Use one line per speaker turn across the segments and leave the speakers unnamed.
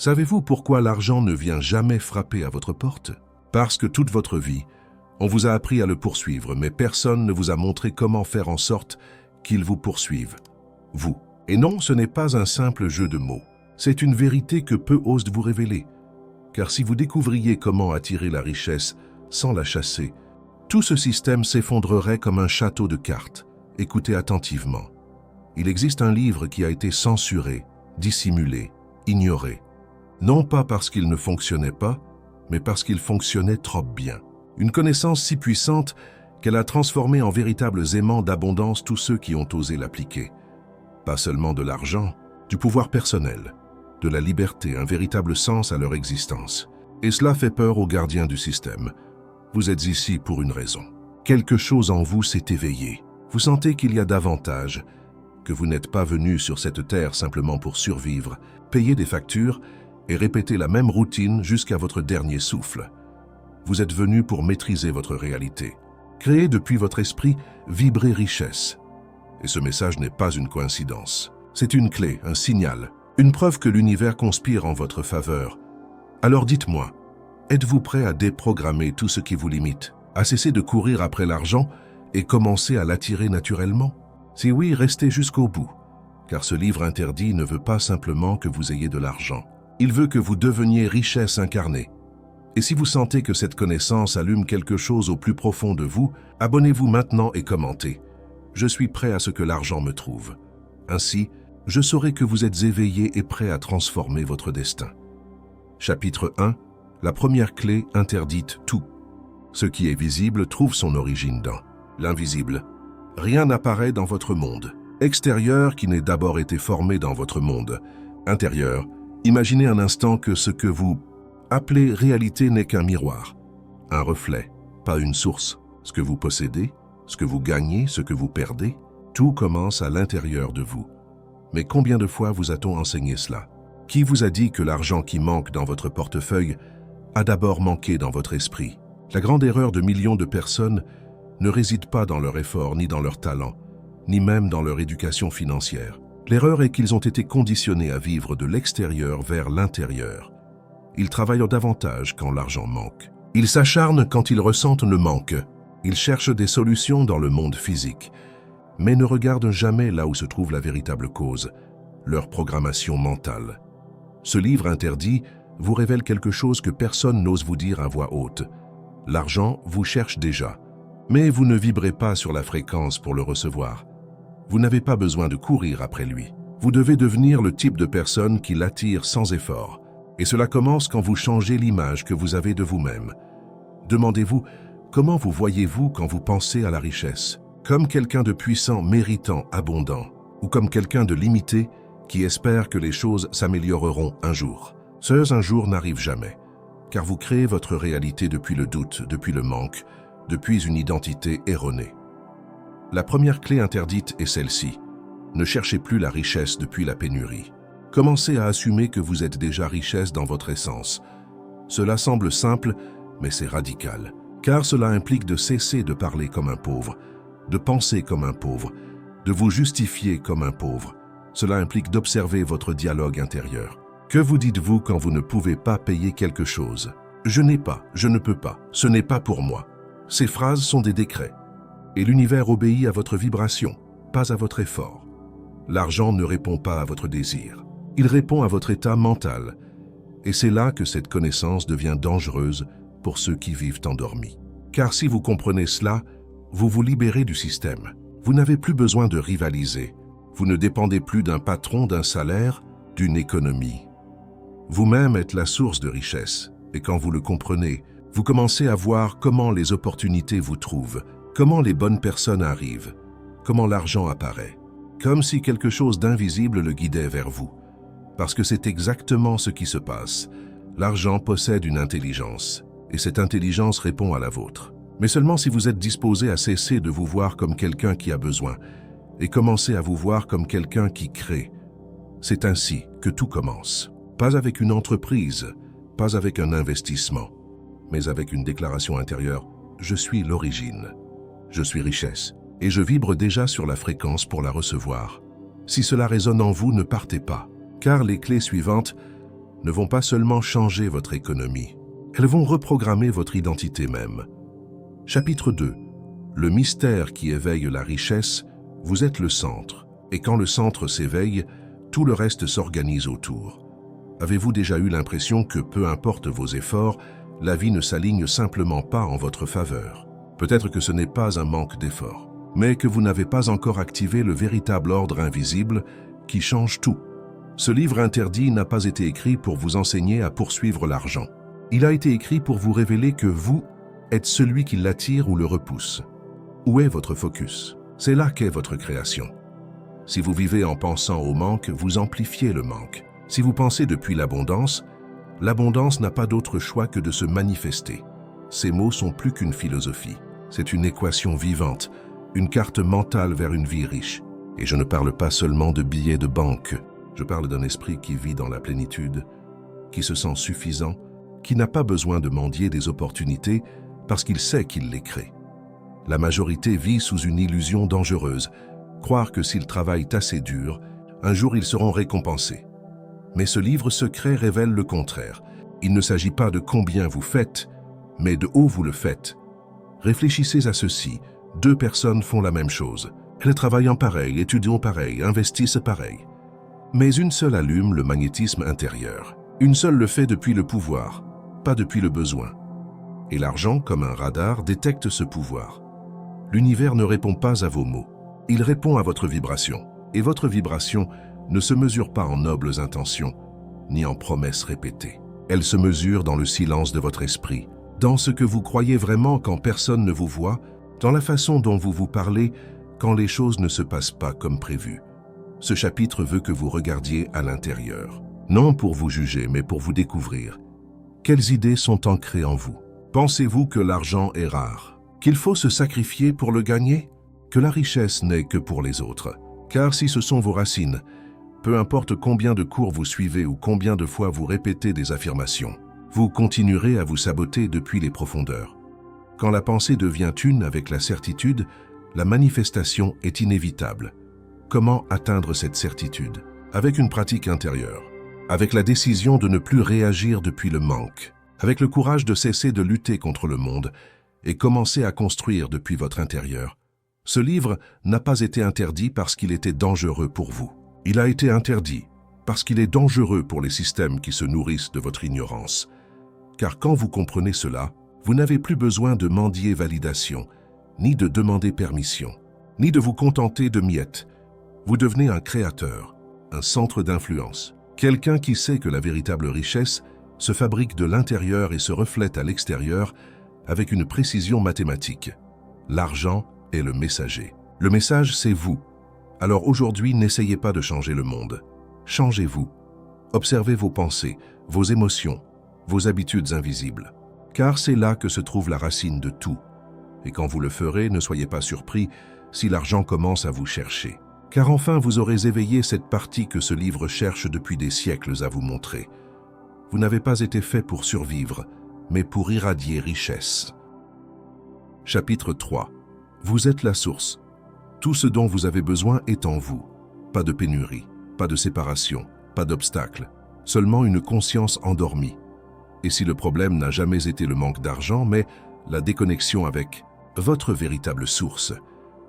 Savez-vous pourquoi l'argent ne vient jamais frapper à votre porte? Parce que toute votre vie, on vous a appris à le poursuivre, mais personne ne vous a montré comment faire en sorte qu'il vous poursuive. Vous. Et non, ce n'est pas un simple jeu de mots. C'est une vérité que peu osent vous révéler. Car si vous découvriez comment attirer la richesse sans la chasser, tout ce système s'effondrerait comme un château de cartes. Écoutez attentivement. Il existe un livre qui a été censuré, dissimulé, ignoré. Non pas parce qu'il ne fonctionnait pas, mais parce qu'il fonctionnait trop bien. Une connaissance si puissante qu'elle a transformé en véritables aimants d'abondance tous ceux qui ont osé l'appliquer. Pas seulement de l'argent, du pouvoir personnel, de la liberté, un véritable sens à leur existence. Et cela fait peur aux gardiens du système. Vous êtes ici pour une raison. Quelque chose en vous s'est éveillé. Vous sentez qu'il y a davantage, que vous n'êtes pas venu sur cette terre simplement pour survivre, payer des factures et répéter la même routine jusqu'à votre dernier souffle. Vous êtes venu pour maîtriser votre réalité, créer depuis votre esprit vibrer richesse. Et ce message n'est pas une coïncidence. C'est une clé, un signal, une preuve que l'univers conspire en votre faveur. Alors dites-moi, êtes-vous prêt à déprogrammer tout ce qui vous limite, à cesser de courir après l'argent et commencer à l'attirer naturellement? Si oui, restez jusqu'au bout, car ce livre interdit ne veut pas simplement que vous ayez de l'argent. Il veut que vous deveniez richesse incarnée. Et si vous sentez que cette connaissance allume quelque chose au plus profond de vous, abonnez-vous maintenant et commentez. Je suis prêt à ce que l'argent me trouve. Ainsi, je saurai que vous êtes éveillé et prêt à transformer votre destin. Chapitre 1. La première clé interdite tout. Ce qui est visible trouve son origine dans l'invisible. Rien n'apparaît dans votre monde extérieur qui n'ait d'abord été formé dans votre monde intérieur. Imaginez un instant que ce que vous appelez réalité n'est qu'un miroir, un reflet, pas une source. Ce que vous possédez, ce que vous gagnez, ce que vous perdez, tout commence à l'intérieur de vous. Mais combien de fois vous a-t-on enseigné cela? Qui vous a dit que l'argent qui manque dans votre portefeuille a d'abord manqué dans votre esprit? La grande erreur de millions de personnes ne réside pas dans leur effort, ni dans leur talent, ni même dans leur éducation financière. L'erreur est qu'ils ont été conditionnés à vivre de l'extérieur vers l'intérieur. Ils travaillent davantage quand l'argent manque. Ils s'acharnent quand ils ressentent le manque. Ils cherchent des solutions dans le monde physique, mais ne regardent jamais là où se trouve la véritable cause, leur programmation mentale. Ce livre interdit vous révèle quelque chose que personne n'ose vous dire à voix haute. L'argent vous cherche déjà, mais vous ne vibrez pas sur la fréquence pour le recevoir. Vous n'avez pas besoin de courir après lui. Vous devez devenir le type de personne qui l'attire sans effort. Et cela commence quand vous changez l'image que vous avez de vous-même. Demandez-vous, comment vous voyez-vous quand vous pensez à la richesse? Comme quelqu'un de puissant, méritant, abondant, ou comme quelqu'un de limité qui espère que les choses s'amélioreront un jour? Ce un jour n'arrive jamais, car vous créez votre réalité depuis le doute, depuis le manque, depuis une identité erronée. La première clé interdite est celle-ci. Ne cherchez plus la richesse depuis la pénurie. Commencez à assumer que vous êtes déjà richesse dans votre essence. Cela semble simple, mais c'est radical, car cela implique de cesser de parler comme un pauvre, de penser comme un pauvre, de vous justifier comme un pauvre. Cela implique d'observer votre dialogue intérieur. Que vous dites-vous quand vous ne pouvez pas payer quelque chose? Je n'ai pas, je ne peux pas, ce n'est pas pour moi. Ces phrases sont des décrets. Et l'univers obéit à votre vibration, pas à votre effort. L'argent ne répond pas à votre désir. Il répond à votre état mental. Et c'est là que cette connaissance devient dangereuse pour ceux qui vivent endormis. Car si vous comprenez cela, vous vous libérez du système. Vous n'avez plus besoin de rivaliser. Vous ne dépendez plus d'un patron, d'un salaire, d'une économie. Vous-même êtes la source de richesse. Et quand vous le comprenez, vous commencez à voir comment les opportunités vous trouvent, comment les bonnes personnes arrivent, comment l'argent apparaît. Comme si quelque chose d'invisible le guidait vers vous. Parce que c'est exactement ce qui se passe. L'argent possède une intelligence, et cette intelligence répond à la vôtre. Mais seulement si vous êtes disposé à cesser de vous voir comme quelqu'un qui a besoin, et commencer à vous voir comme quelqu'un qui crée. C'est ainsi que tout commence. Pas avec une entreprise, pas avec un investissement, mais avec une déclaration intérieure. Je suis l'origine. Je suis richesse. Et je vibre déjà sur la fréquence pour la recevoir. Si cela résonne en vous, ne partez pas, car les clés suivantes ne vont pas seulement changer votre économie, elles vont reprogrammer votre identité même. Chapitre 2. Le mystère qui éveille la richesse, vous êtes le centre, et quand le centre s'éveille, tout le reste s'organise autour. Avez-vous déjà eu l'impression que peu importe vos efforts, la vie ne s'aligne simplement pas en votre faveur? Peut-être que ce n'est pas un manque d'efforts, mais que vous n'avez pas encore activé le véritable ordre invisible qui change tout. Ce livre interdit n'a pas été écrit pour vous enseigner à poursuivre l'argent. Il a été écrit pour vous révéler que vous êtes celui qui l'attire ou le repousse. Où est votre focus? C'est là qu'est votre création. Si vous vivez en pensant au manque, vous amplifiez le manque. Si vous pensez depuis l'abondance n'a pas d'autre choix que de se manifester. Ces mots sont plus qu'une philosophie. C'est une équation vivante, une carte mentale vers une vie riche. Et je ne parle pas seulement de billets de banque. Je parle d'un esprit qui vit dans la plénitude, qui se sent suffisant, qui n'a pas besoin de mendier des opportunités parce qu'il sait qu'il les crée. La majorité vit sous une illusion dangereuse, croire que s'ils travaillent assez dur, un jour ils seront récompensés. Mais ce livre secret révèle le contraire. Il ne s'agit pas de combien vous faites, mais de où vous le faites. Réfléchissez à ceci. 2 personnes font la même chose. Elles travaillent en pareil, étudient pareil, investissent pareil. Mais une seule allume le magnétisme intérieur. Une seule le fait depuis le pouvoir, pas depuis le besoin. Et l'argent, comme un radar, détecte ce pouvoir. L'univers ne répond pas à vos mots. Il répond à votre vibration. Et votre vibration ne se mesure pas en nobles intentions, ni en promesses répétées. Elle se mesure dans le silence de votre esprit, dans ce que vous croyez vraiment quand personne ne vous voit, dans la façon dont vous vous parlez quand les choses ne se passent pas comme prévu. Ce chapitre veut que vous regardiez à l'intérieur, non pour vous juger, mais pour vous découvrir. Quelles idées sont ancrées en vous? Pensez-vous que l'argent est rare? Qu'il faut se sacrifier pour le gagner? Que la richesse n'est que pour les autres? Car si ce sont vos racines, peu importe combien de cours vous suivez ou combien de fois vous répétez des affirmations, vous continuerez à vous saboter depuis les profondeurs. Quand la pensée devient une avec la certitude, la manifestation est inévitable. Comment atteindre cette certitude? Avec une pratique intérieure, avec la décision de ne plus réagir depuis le manque, avec le courage de cesser de lutter contre le monde et commencer à construire depuis votre intérieur. Ce livre n'a pas été interdit parce qu'il était dangereux pour vous. Il a été interdit parce qu'il est dangereux pour les systèmes qui se nourrissent de votre ignorance. Car quand vous comprenez cela, vous n'avez plus besoin de mendier validation, ni de demander permission, ni de vous contenter de miettes. Vous devenez un créateur, un centre d'influence, quelqu'un qui sait que la véritable richesse se fabrique de l'intérieur et se reflète à l'extérieur avec une précision mathématique. L'argent est le messager. Le message, c'est vous. Alors aujourd'hui, n'essayez pas de changer le monde. Changez-vous. Observez vos pensées, vos émotions, vos habitudes invisibles. Car c'est là que se trouve la racine de tout. Et quand vous le ferez, ne soyez pas surpris si l'argent commence à vous chercher. Car enfin, vous aurez éveillé cette partie que ce livre cherche depuis des siècles à vous montrer. Vous n'avez pas été fait pour survivre, mais pour irradier richesse. Chapitre 3. Vous êtes la source. Tout ce dont vous avez besoin est en vous. Pas de pénurie, pas de séparation, pas d'obstacle, seulement une conscience endormie. Et si le problème n'a jamais été le manque d'argent, mais la déconnexion avec votre véritable source,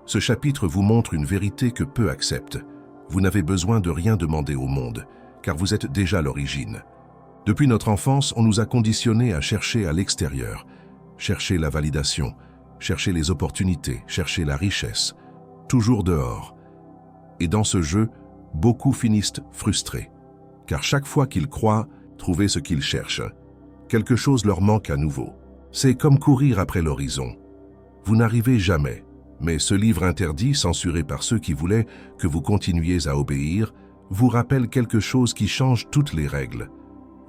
ce chapitre vous montre une vérité que peu acceptent. Vous n'avez besoin de rien demander au monde, car vous êtes déjà l'origine. Depuis notre enfance, on nous a conditionnés à chercher à l'extérieur, chercher la validation, chercher les opportunités, chercher la richesse, toujours dehors. Et dans ce jeu, beaucoup finissent frustrés, car chaque fois qu'ils croient trouver ce qu'ils cherchent, quelque chose leur manque à nouveau. C'est comme courir après l'horizon. Vous n'arrivez jamais, mais ce livre interdit, censuré par ceux qui voulaient que vous continuiez à obéir, vous rappelle quelque chose qui change toutes les règles.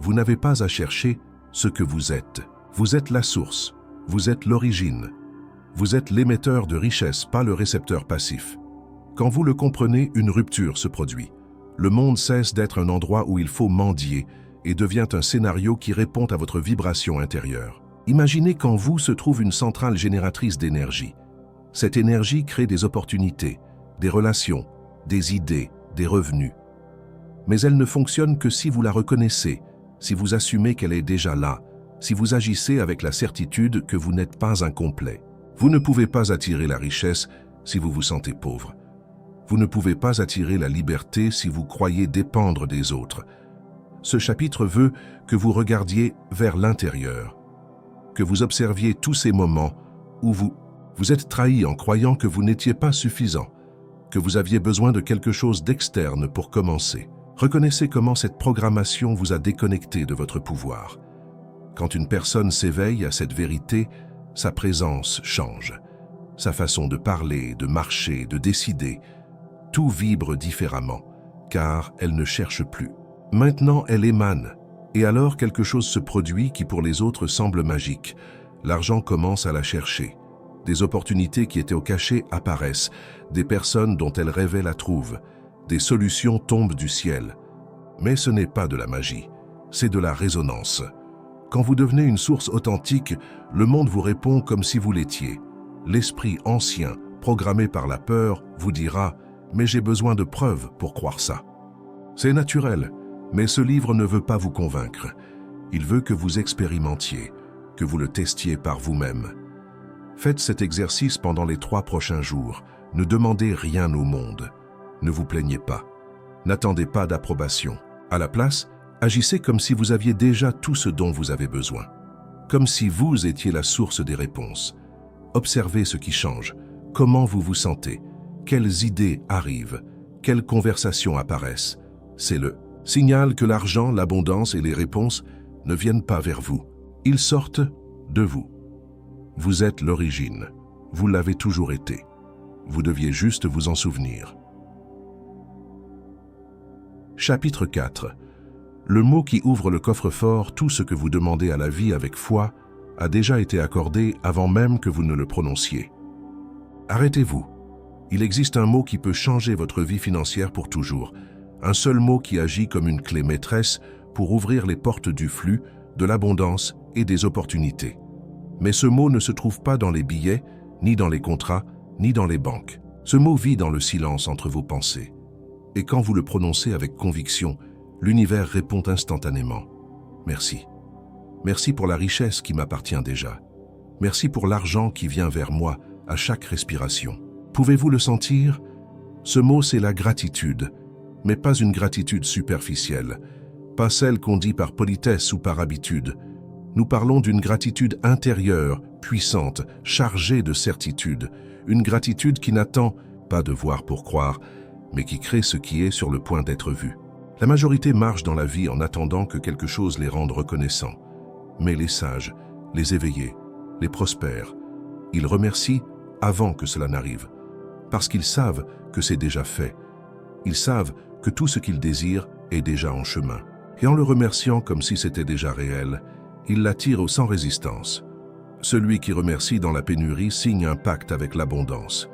Vous n'avez pas à chercher ce que vous êtes. Vous êtes la source, vous êtes l'origine. Vous êtes l'émetteur de richesse, pas le récepteur passif. Quand vous le comprenez, une rupture se produit. Le monde cesse d'être un endroit où il faut mendier et devient un scénario qui répond à votre vibration intérieure. Imaginez qu'en vous se trouve une centrale génératrice d'énergie. Cette énergie crée des opportunités, des relations, des idées, des revenus. Mais elle ne fonctionne que si vous la reconnaissez, si vous assumez qu'elle est déjà là, si vous agissez avec la certitude que vous n'êtes pas incomplet. Vous ne pouvez pas attirer la richesse si vous vous sentez pauvre. Vous ne pouvez pas attirer la liberté si vous croyez dépendre des autres. Ce chapitre veut que vous regardiez vers l'intérieur, que vous observiez tous ces moments où vous êtes trahi en croyant que vous n'étiez pas suffisant, que vous aviez besoin de quelque chose d'externe pour commencer. Reconnaissez comment cette programmation vous a déconnecté de votre pouvoir. Quand une personne s'éveille à cette vérité, sa présence change. Sa façon de parler, de marcher, de décider, tout vibre différemment, car elle ne cherche plus. Maintenant, elle émane, et alors quelque chose se produit qui pour les autres semble magique. L'argent commence à la chercher. Des opportunités qui étaient au cachet apparaissent, des personnes dont elle rêvait la trouvent, des solutions tombent du ciel. Mais ce n'est pas de la magie, c'est de la résonance. Quand vous devenez une source authentique, le monde vous répond comme si vous l'étiez. L'esprit ancien, programmé par la peur, vous dira « mais j'ai besoin de preuves pour croire ça ». C'est naturel, mais ce livre ne veut pas vous convaincre. Il veut que vous expérimentiez, que vous le testiez par vous-même. Faites cet exercice pendant les 3 prochains jours. Ne demandez rien au monde. Ne vous plaignez pas. N'attendez pas d'approbation. À la place, agissez comme si vous aviez déjà tout ce dont vous avez besoin. Comme si vous étiez la source des réponses. Observez ce qui change. Comment vous vous sentez? Quelles idées arrivent? Quelles conversations apparaissent? C'est le signal que l'argent, l'abondance et les réponses ne viennent pas vers vous. Ils sortent de vous. Vous êtes l'origine. Vous l'avez toujours été. Vous deviez juste vous en souvenir. Chapitre 4. Le mot qui ouvre le coffre-fort, tout ce que vous demandez à la vie avec foi, a déjà été accordé avant même que vous ne le prononciez. Arrêtez-vous. Il existe un mot qui peut changer votre vie financière pour toujours. Un seul mot qui agit comme une clé maîtresse pour ouvrir les portes du flux, de l'abondance et des opportunités. Mais ce mot ne se trouve pas dans les billets, ni dans les contrats, ni dans les banques. Ce mot vit dans le silence entre vos pensées. Et quand vous le prononcez avec conviction, l'univers répond instantanément. Merci. Merci pour la richesse qui m'appartient déjà. Merci pour l'argent qui vient vers moi à chaque respiration. Pouvez-vous le sentir? Ce mot, c'est la gratitude, mais pas une gratitude superficielle, pas celle qu'on dit par politesse ou par habitude. Nous parlons d'une gratitude intérieure, puissante, chargée de certitude, une gratitude qui n'attend pas de voir pour croire, mais qui crée ce qui est sur le point d'être vu. La majorité marche dans la vie en attendant que quelque chose les rende reconnaissants. Mais les sages, les éveillés, les prospères, ils remercient avant que cela n'arrive, parce qu'ils savent que c'est déjà fait. Ils savent que tout ce qu'ils désirent est déjà en chemin. Et en le remerciant comme si c'était déjà réel, ils l'attirent sans résistance. Celui qui remercie dans la pénurie signe un pacte avec l'abondance.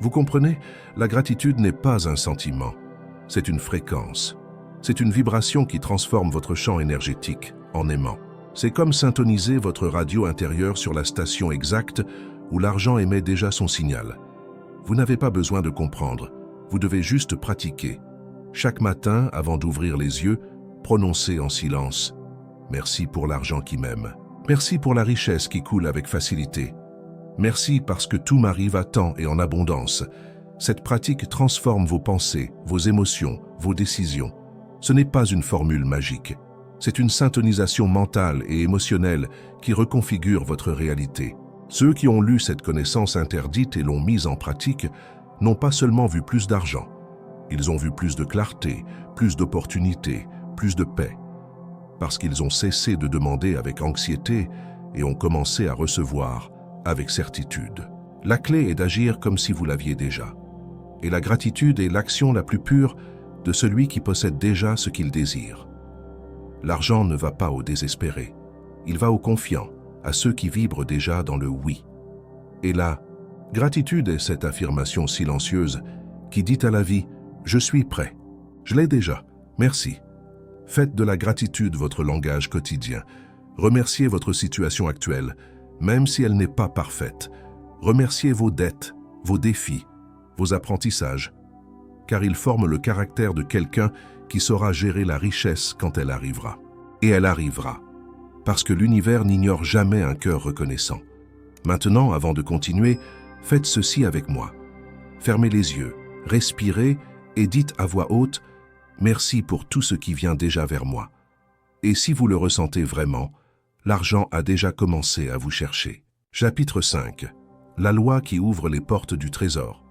Vous comprenez, la gratitude n'est pas un sentiment, c'est une fréquence. C'est une vibration qui transforme votre champ énergétique en aimant. C'est comme syntoniser votre radio intérieure sur la station exacte où l'argent émet déjà son signal. Vous n'avez pas besoin de comprendre, vous devez juste pratiquer. Chaque matin, avant d'ouvrir les yeux, prononcez en silence « Merci pour l'argent qui m'aime. Merci pour la richesse qui coule avec facilité. Merci parce que tout m'arrive à temps et en abondance. » Cette pratique transforme vos pensées, vos émotions, vos décisions. Ce n'est pas une formule magique. C'est une syntonisation mentale et émotionnelle qui reconfigure votre réalité. Ceux qui ont lu cette connaissance interdite et l'ont mise en pratique n'ont pas seulement vu plus d'argent. Ils ont vu plus de clarté, plus d'opportunités, plus de paix. Parce qu'ils ont cessé de demander avec anxiété et ont commencé à recevoir avec certitude. La clé est d'agir comme si vous l'aviez déjà. Et la gratitude est l'action la plus pure de celui qui possède déjà ce qu'il désire. L'argent ne va pas aux désespérés, il va aux confiants, à ceux qui vibrent déjà dans le oui. Et la gratitude est cette affirmation silencieuse qui dit à la vie « Je suis prêt, je l'ai déjà, merci ». Faites de la gratitude votre langage quotidien. Remerciez votre situation actuelle, même si elle n'est pas parfaite. Remerciez vos dettes, vos défis, vos apprentissages, car ils forment le caractère de quelqu'un qui saura gérer la richesse quand elle arrivera. Et elle arrivera, parce que l'univers n'ignore jamais un cœur reconnaissant. Maintenant, avant de continuer, faites ceci avec moi. Fermez les yeux, respirez et dites à voix haute « Merci pour tout ce qui vient déjà vers moi ». Et si vous le ressentez vraiment, l'argent a déjà commencé à vous chercher. Chapitre 5. La loi qui ouvre les portes du trésor.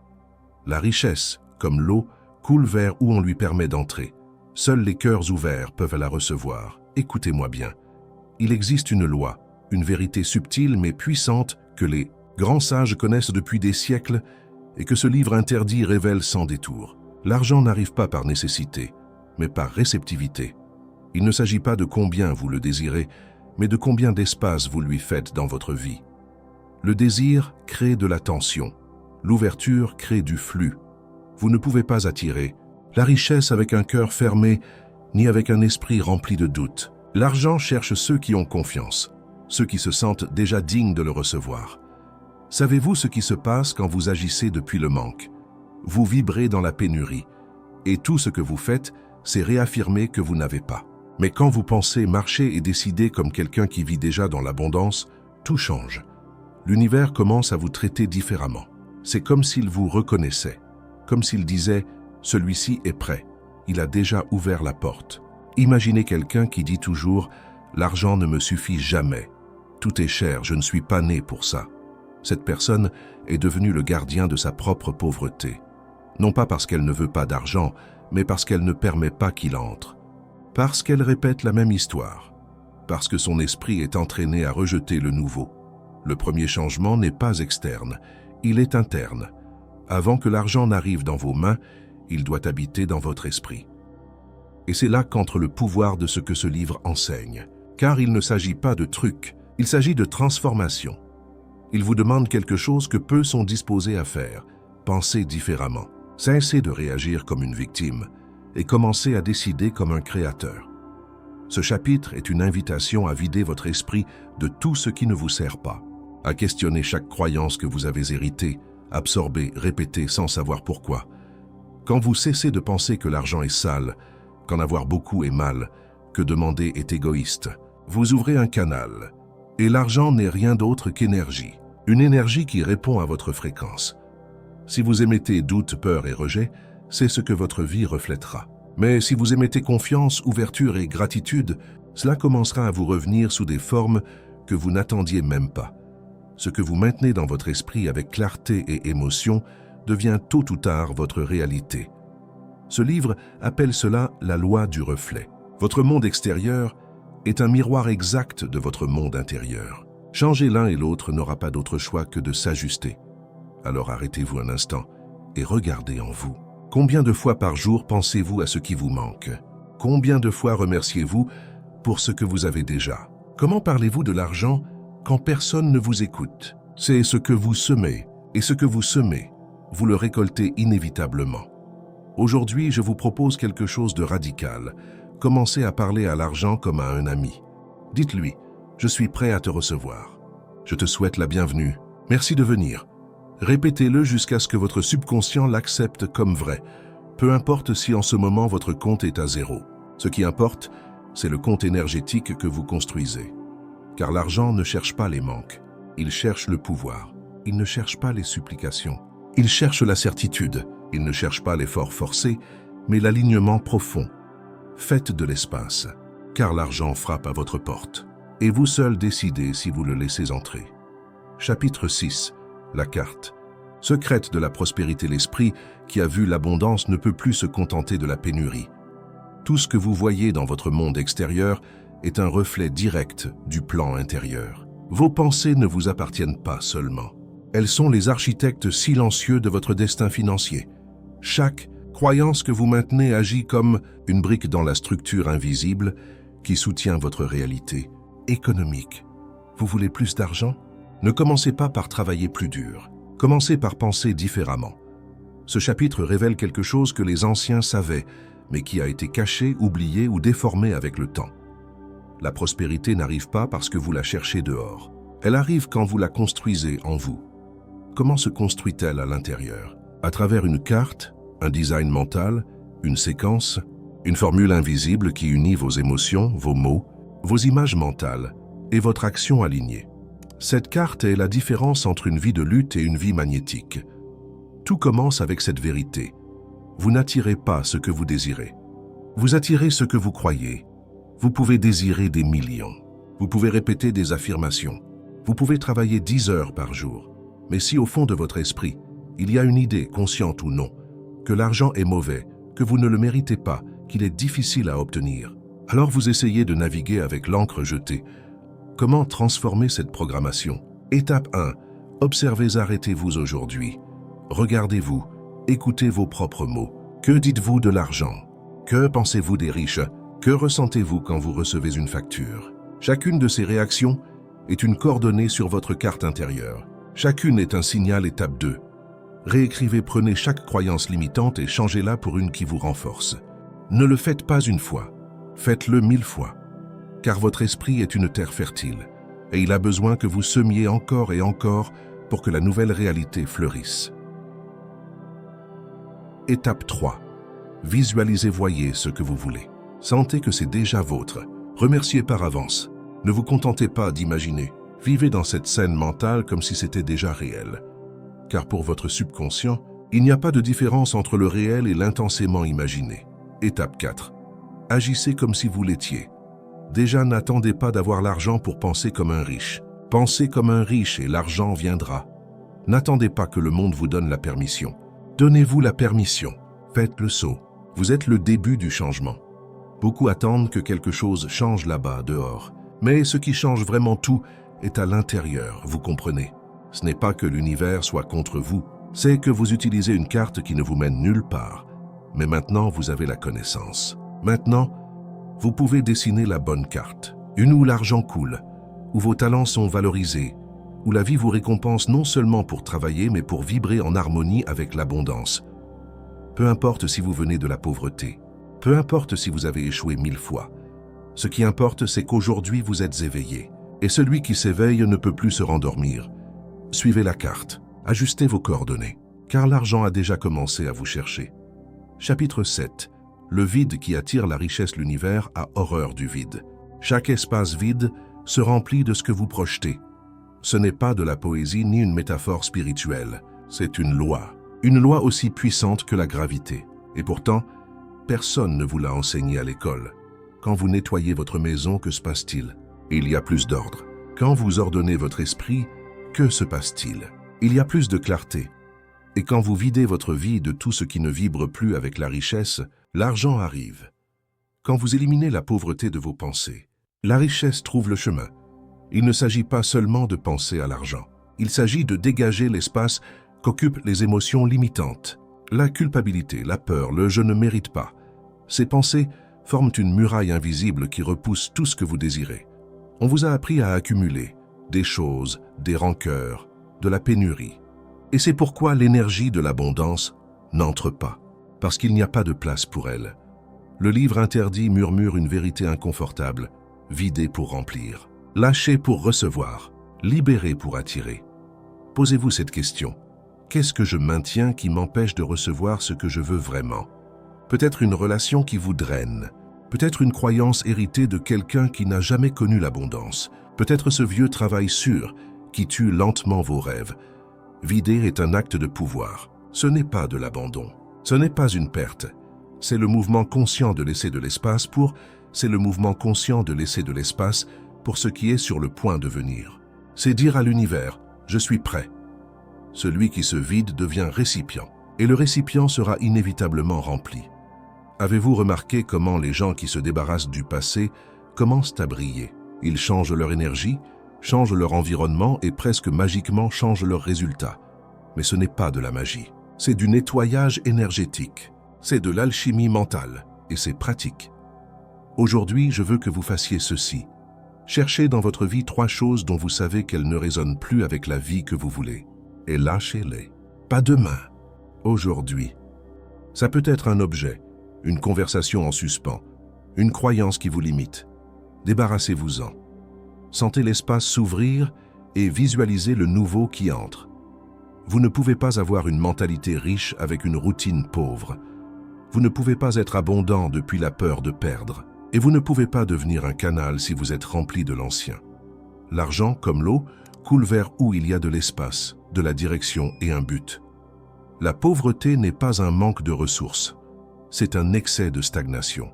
La richesse, comme l'eau, coule vers où on lui permet d'entrer. Seuls les cœurs ouverts peuvent la recevoir. Écoutez-moi bien. Il existe une loi, une vérité subtile mais puissante que les grands sages connaissent depuis des siècles et que ce livre interdit révèle sans détour. L'argent n'arrive pas par nécessité, mais par réceptivité. Il ne s'agit pas de combien vous le désirez, mais de combien d'espace vous lui faites dans votre vie. Le désir crée de la tension. L'ouverture crée du flux. Vous ne pouvez pas attirer la richesse avec un cœur fermé, ni avec un esprit rempli de doutes. L'argent cherche ceux qui ont confiance, ceux qui se sentent déjà dignes de le recevoir. Savez-vous ce qui se passe quand vous agissez depuis le manque? Vous vibrez dans la pénurie, et tout ce que vous faites, c'est réaffirmer que vous n'avez pas. Mais quand vous pensez marcher et décider comme quelqu'un qui vit déjà dans l'abondance, tout change. L'univers commence à vous traiter différemment. C'est comme s'il vous reconnaissait, comme s'il disait « celui-ci est prêt, il a déjà ouvert la porte ». Imaginez quelqu'un qui dit toujours « l'argent ne me suffit jamais, tout est cher, je ne suis pas né pour ça ». Cette personne est devenue le gardien de sa propre pauvreté. Non pas parce qu'elle ne veut pas d'argent, mais parce qu'elle ne permet pas qu'il entre. Parce qu'elle répète la même histoire. Parce que son esprit est entraîné à rejeter le nouveau. Le premier changement n'est pas externe, il est interne. Avant que l'argent n'arrive dans vos mains, il doit habiter dans votre esprit. Et c'est là qu'entre le pouvoir de ce que ce livre enseigne. Car il ne s'agit pas de trucs, il s'agit de transformation. Il vous demande quelque chose que peu sont disposés à faire, penser différemment. Cessez de réagir comme une victime et commencez à décider comme un créateur. Ce chapitre est une invitation à vider votre esprit de tout ce qui ne vous sert pas, à questionner chaque croyance que vous avez héritée, absorbée, répétée sans savoir pourquoi. Quand vous cessez de penser que l'argent est sale, qu'en avoir beaucoup est mal, que demander est égoïste, vous ouvrez un canal. Et l'argent n'est rien d'autre qu'énergie. Une énergie qui répond à votre fréquence. Si vous émettez doute, peur et rejet, c'est ce que votre vie reflètera. Mais si vous émettez confiance, ouverture et gratitude, cela commencera à vous revenir sous des formes que vous n'attendiez même pas. Ce que vous maintenez dans votre esprit avec clarté et émotion devient tôt ou tard votre réalité. Ce livre appelle cela la loi du reflet. Votre monde extérieur est un miroir exact de votre monde intérieur. Changer l'un et l'autre n'aura pas d'autre choix que de s'ajuster. Alors arrêtez-vous un instant et regardez en vous. Combien de fois par jour pensez-vous à ce qui vous manque? Combien de fois remerciez-vous pour ce que vous avez déjà? Comment parlez-vous de l'argent quand personne ne vous écoute? C'est ce que vous semez, et ce que vous semez, vous le récoltez inévitablement. Aujourd'hui, je vous propose quelque chose de radical. Commencez à parler à l'argent comme à un ami. Dites-lui, je suis prêt à te recevoir. Je te souhaite la bienvenue. Merci de venir. Répétez-le jusqu'à ce que votre subconscient l'accepte comme vrai. Peu importe si en ce moment votre compte est à zéro. Ce qui importe, c'est le compte énergétique que vous construisez. Car l'argent ne cherche pas les manques. Il cherche le pouvoir. Il ne cherche pas les supplications. Il cherche la certitude. Il ne cherche pas l'effort forcé, mais l'alignement profond. Faites de l'espace, car l'argent frappe à votre porte. Et vous seul décidez si vous le laissez entrer. Chapitre 6. La carte. Secrète de la prospérité, l'esprit qui a vu l'abondance ne peut plus se contenter de la pénurie. Tout ce que vous voyez dans votre monde extérieur est un reflet direct du plan intérieur. Vos pensées ne vous appartiennent pas seulement. Elles sont les architectes silencieux de votre destin financier. Chaque croyance que vous maintenez agit comme une brique dans la structure invisible qui soutient votre réalité économique. Vous voulez plus d'argent? Ne commencez pas par travailler plus dur. Commencez par penser différemment. Ce chapitre révèle quelque chose que les anciens savaient, mais qui a été caché, oublié ou déformé avec le temps. La prospérité n'arrive pas parce que vous la cherchez dehors. Elle arrive quand vous la construisez en vous. Comment se construit-elle à l'intérieur? À travers une carte, un design mental, une séquence, une formule invisible qui unit vos émotions, vos mots vos images mentales et votre action alignée. Cette carte est la différence entre une vie de lutte et une vie magnétique. Tout commence avec cette vérité. Vous n'attirez pas ce que vous désirez. Vous attirez ce que vous croyez. Vous pouvez désirer des millions. Vous pouvez répéter des affirmations. Vous pouvez travailler 10 heures par jour. Mais si au fond de votre esprit, il y a une idée, consciente ou non, que l'argent est mauvais, que vous ne le méritez pas, qu'il est difficile à obtenir, alors vous essayez de naviguer avec l'encre jetée. Comment transformer cette programmation? Étape 1. Observez, arrêtez-vous aujourd'hui. Regardez-vous, écoutez vos propres mots. Que dites-vous de l'argent? Que pensez-vous des riches? Que ressentez-vous quand vous recevez une facture? Chacune de ces réactions est une coordonnée sur votre carte intérieure. Chacune est un signal. Étape 2. Réécrivez, prenez chaque croyance limitante et changez-la pour une qui vous renforce. Ne le faites pas une fois, faites-le 1000 fois. Car votre esprit est une terre fertile et il a besoin que vous semiez encore et encore pour que la nouvelle réalité fleurisse. Étape 3. Visualisez, voyez ce que vous voulez. Sentez que c'est déjà vôtre. Remerciez par avance. Ne vous contentez pas d'imaginer. Vivez dans cette scène mentale comme si c'était déjà réel. Car pour votre subconscient, il n'y a pas de différence entre le réel et l'intensément imaginé. Étape 4. Agissez comme si vous l'étiez. Déjà, n'attendez pas d'avoir l'argent pour penser comme un riche. Pensez comme un riche et l'argent viendra. N'attendez pas que le monde vous donne la permission. Donnez-vous la permission. Faites le saut. Vous êtes le début du changement. Beaucoup attendent que quelque chose change là-bas, dehors. Mais ce qui change vraiment tout est à l'intérieur, vous comprenez. Ce n'est pas que l'univers soit contre vous, c'est que vous utilisez une carte qui ne vous mène nulle part. Mais maintenant, vous avez la connaissance. Maintenant, vous pouvez dessiner la bonne carte. Une où l'argent coule, où vos talents sont valorisés, où la vie vous récompense non seulement pour travailler, mais pour vibrer en harmonie avec l'abondance. Peu importe si vous venez de la pauvreté, peu importe si vous avez échoué 1000 fois. Ce qui importe, c'est qu'aujourd'hui vous êtes éveillé. Et celui qui s'éveille ne peut plus se rendormir. Suivez la carte, ajustez vos coordonnées, car l'argent a déjà commencé à vous chercher. Chapitre 7. Le vide qui attire la richesse. L'univers a horreur du vide. Chaque espace vide se remplit de ce que vous projetez. Ce n'est pas de la poésie ni une métaphore spirituelle, c'est une loi aussi puissante que la gravité. Et pourtant, personne ne vous l'a enseigné à l'école. Quand vous nettoyez votre maison, que se passe-t-il? Il y a plus d'ordre. Quand vous ordonnez votre esprit, que se passe-t-il? Il y a plus de clarté. Et quand vous videz votre vie de tout ce qui ne vibre plus avec la richesse, l'argent arrive. Quand vous éliminez la pauvreté de vos pensées, la richesse trouve le chemin. Il ne s'agit pas seulement de penser à l'argent. Il s'agit de dégager l'espace qu'occupent les émotions limitantes. La culpabilité, la peur, le « je ne mérite pas ». Ces pensées forment une muraille invisible qui repousse tout ce que vous désirez. On vous a appris à accumuler des choses, des rancœurs, de la pénurie. Et c'est pourquoi l'énergie de l'abondance n'entre pas, parce qu'il n'y a pas de place pour elle. Le livre interdit murmure une vérité inconfortable, videz pour remplir, lâchez pour recevoir, libérez pour attirer. Posez-vous cette question. Qu'est-ce que je maintiens qui m'empêche de recevoir ce que je veux vraiment? Peut-être une relation qui vous draine, peut-être une croyance héritée de quelqu'un qui n'a jamais connu l'abondance, peut-être ce vieux travail sûr qui tue lentement vos rêves. Vider est un acte de pouvoir. Ce n'est pas de l'abandon. Ce n'est pas une perte. C'est le mouvement conscient de laisser de l'espace pour ce qui est sur le point de venir. C'est dire à l'univers, je suis prêt. Celui qui se vide devient récipient, et le récipient sera inévitablement rempli. Avez-vous remarqué comment les gens qui se débarrassent du passé commencent à briller? Ils changent leur énergie, changent leur environnement et presque magiquement changent leurs résultats. Mais ce n'est pas de la magie. C'est du nettoyage énergétique. C'est de l'alchimie mentale et c'est pratique. Aujourd'hui, je veux que vous fassiez ceci. Cherchez dans votre vie 3 choses dont vous savez qu'elles ne résonnent plus avec la vie que vous voulez. Et lâchez-les. Pas demain, aujourd'hui. Ça peut être un objet, une conversation en suspens, une croyance qui vous limite. Débarrassez-vous-en. Sentez l'espace s'ouvrir et visualisez le nouveau qui entre. Vous ne pouvez pas avoir une mentalité riche avec une routine pauvre. Vous ne pouvez pas être abondant depuis la peur de perdre. Et vous ne pouvez pas devenir un canal si vous êtes rempli de l'ancien. L'argent, comme l'eau, coule vers où il y a de l'espace, de la direction et un but. La pauvreté n'est pas un manque de ressources, c'est un excès de stagnation.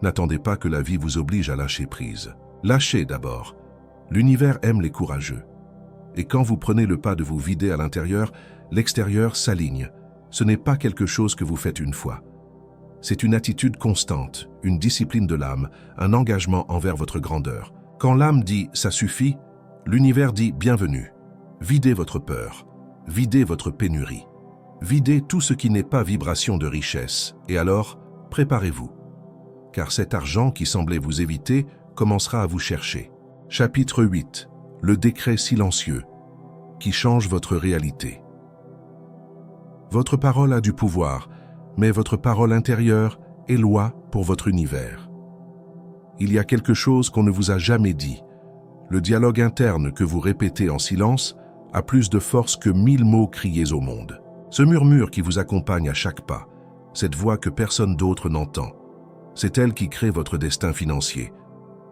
N'attendez pas que la vie vous oblige à lâcher prise. Lâchez d'abord. L'univers aime les courageux. Et quand vous prenez le pas de vous vider à l'intérieur, l'extérieur s'aligne. Ce n'est pas quelque chose que vous faites une fois. C'est une attitude constante, une discipline de l'âme, un engagement envers votre grandeur. Quand l'âme dit « ça suffit », l'univers dit « bienvenue ». Videz votre peur, videz votre pénurie, videz tout ce qui n'est pas vibration de richesse, et alors, préparez-vous. Car cet argent qui semblait vous éviter commencera à vous chercher. Chapitre 8. Le décret silencieux, qui change votre réalité. Votre parole a du pouvoir, mais votre parole intérieure est loi pour votre univers. Il y a quelque chose qu'on ne vous a jamais dit. Le dialogue interne que vous répétez en silence a plus de force que 1000 mots criés au monde. Ce murmure qui vous accompagne à chaque pas, cette voix que personne d'autre n'entend, c'est elle qui crée votre destin financier.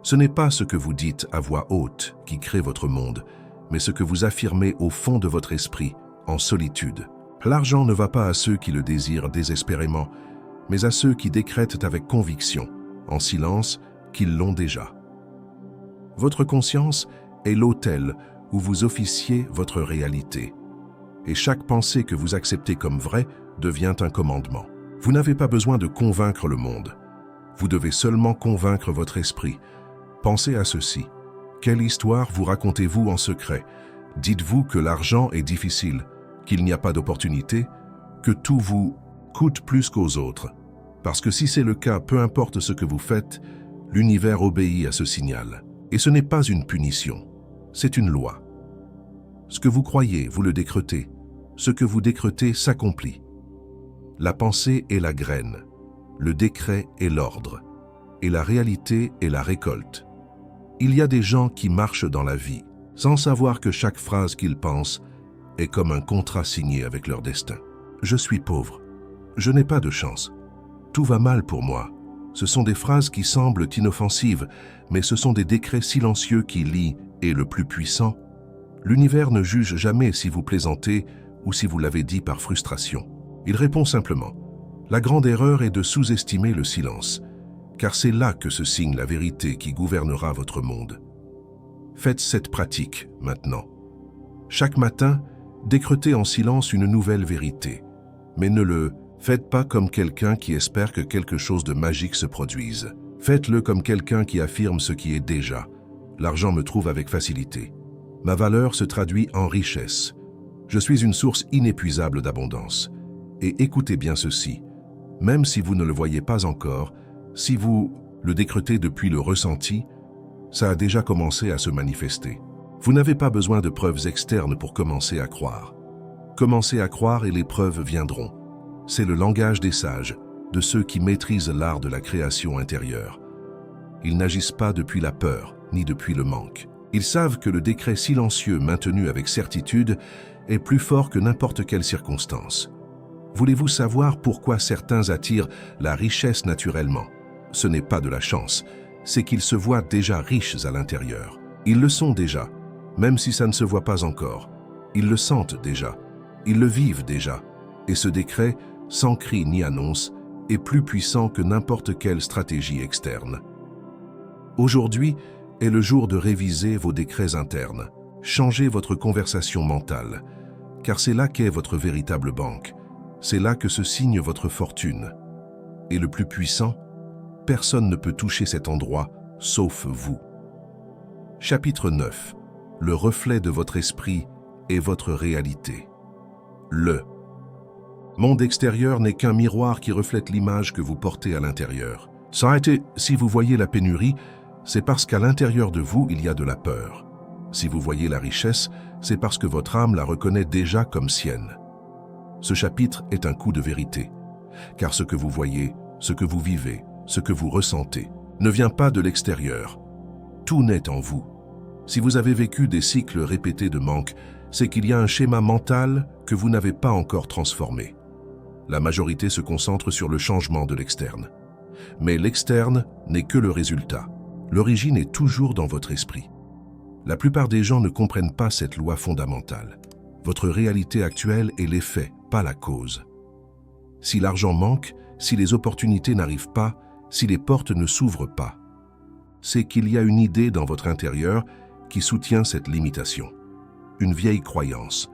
Ce n'est pas ce que vous dites à voix haute qui crée votre monde, mais ce que vous affirmez au fond de votre esprit, en solitude. L'argent ne va pas à ceux qui le désirent désespérément, mais à ceux qui décrètent avec conviction, en silence, qu'ils l'ont déjà. Votre conscience est l'autel où vous officiez votre réalité. Et chaque pensée que vous acceptez comme vraie devient un commandement. Vous n'avez pas besoin de convaincre le monde. Vous devez seulement convaincre votre esprit. Pensez à ceci. Quelle histoire vous racontez-vous en secret? Dites-vous que l'argent est difficile, qu'il n'y a pas d'opportunité, que tout vous coûte plus qu'aux autres. Parce que si c'est le cas, peu importe ce que vous faites, l'univers obéit à ce signal. Et ce n'est pas une punition, c'est une loi. Ce que vous croyez, vous le décretez. Ce que vous décretez s'accomplit. La pensée est la graine, le décret est l'ordre, et la réalité est la récolte. Il y a des gens qui marchent dans la vie, sans savoir que chaque phrase qu'ils pensent est comme un contrat signé avec leur destin. Je suis pauvre. Je n'ai pas de chance. Tout va mal pour moi. Ce sont des phrases qui semblent inoffensives, mais ce sont des décrets silencieux qui lient, et le plus puissant. L'univers ne juge jamais si vous plaisantez ou si vous l'avez dit par frustration. Il répond simplement. La grande erreur est de sous-estimer le silence, car c'est là que se signe la vérité qui gouvernera votre monde. Faites cette pratique maintenant. Chaque matin, décretez en silence une nouvelle vérité, mais ne le faites pas comme quelqu'un qui espère que quelque chose de magique se produise. Faites-le comme quelqu'un qui affirme ce qui est déjà. L'argent me trouve avec facilité. Ma valeur se traduit en richesse. Je suis une source inépuisable d'abondance. Et écoutez bien ceci, même si vous ne le voyez pas encore, si vous le décretez depuis le ressenti, ça a déjà commencé à se manifester. Vous n'avez pas besoin de preuves externes pour commencer à croire. Commencez à croire et les preuves viendront. C'est le langage des sages, de ceux qui maîtrisent l'art de la création intérieure. Ils n'agissent pas depuis la peur, ni depuis le manque. Ils savent que le décret silencieux maintenu avec certitude est plus fort que n'importe quelle circonstance. Voulez-vous savoir pourquoi certains attirent la richesse naturellement? Ce n'est pas de la chance, c'est qu'ils se voient déjà riches à l'intérieur. Ils le sont déjà, même si ça ne se voit pas encore. Ils le sentent déjà, ils le vivent déjà. Et ce décret, sans cri ni annonce, est plus puissant que n'importe quelle stratégie externe. Aujourd'hui est le jour de réviser vos décrets internes. Changez votre conversation mentale, car c'est là qu'est votre véritable banque. C'est là que se signe votre fortune. Et le plus puissant, personne ne peut toucher cet endroit, sauf vous. Chapitre 9. Le reflet de votre esprit est votre réalité. Le monde extérieur n'est qu'un miroir qui reflète l'image que vous portez à l'intérieur. Ça a été, si vous voyez la pénurie, c'est parce qu'à l'intérieur de vous, il y a de la peur. Si vous voyez la richesse, c'est parce que votre âme la reconnaît déjà comme sienne. Ce chapitre est un coup de vérité, car ce que vous voyez, ce que vous vivez, ce que vous ressentez, ne vient pas de l'extérieur. Tout naît en vous. Si vous avez vécu des cycles répétés de manque, c'est qu'il y a un schéma mental que vous n'avez pas encore transformé. La majorité se concentre sur le changement de l'externe. Mais l'externe n'est que le résultat. L'origine est toujours dans votre esprit. La plupart des gens ne comprennent pas cette loi fondamentale. Votre réalité actuelle est l'effet, pas la cause. Si l'argent manque, si les opportunités n'arrivent pas, si les portes ne s'ouvrent pas, c'est qu'il y a une idée dans votre intérieur qui soutient cette limitation. Une vieille croyance,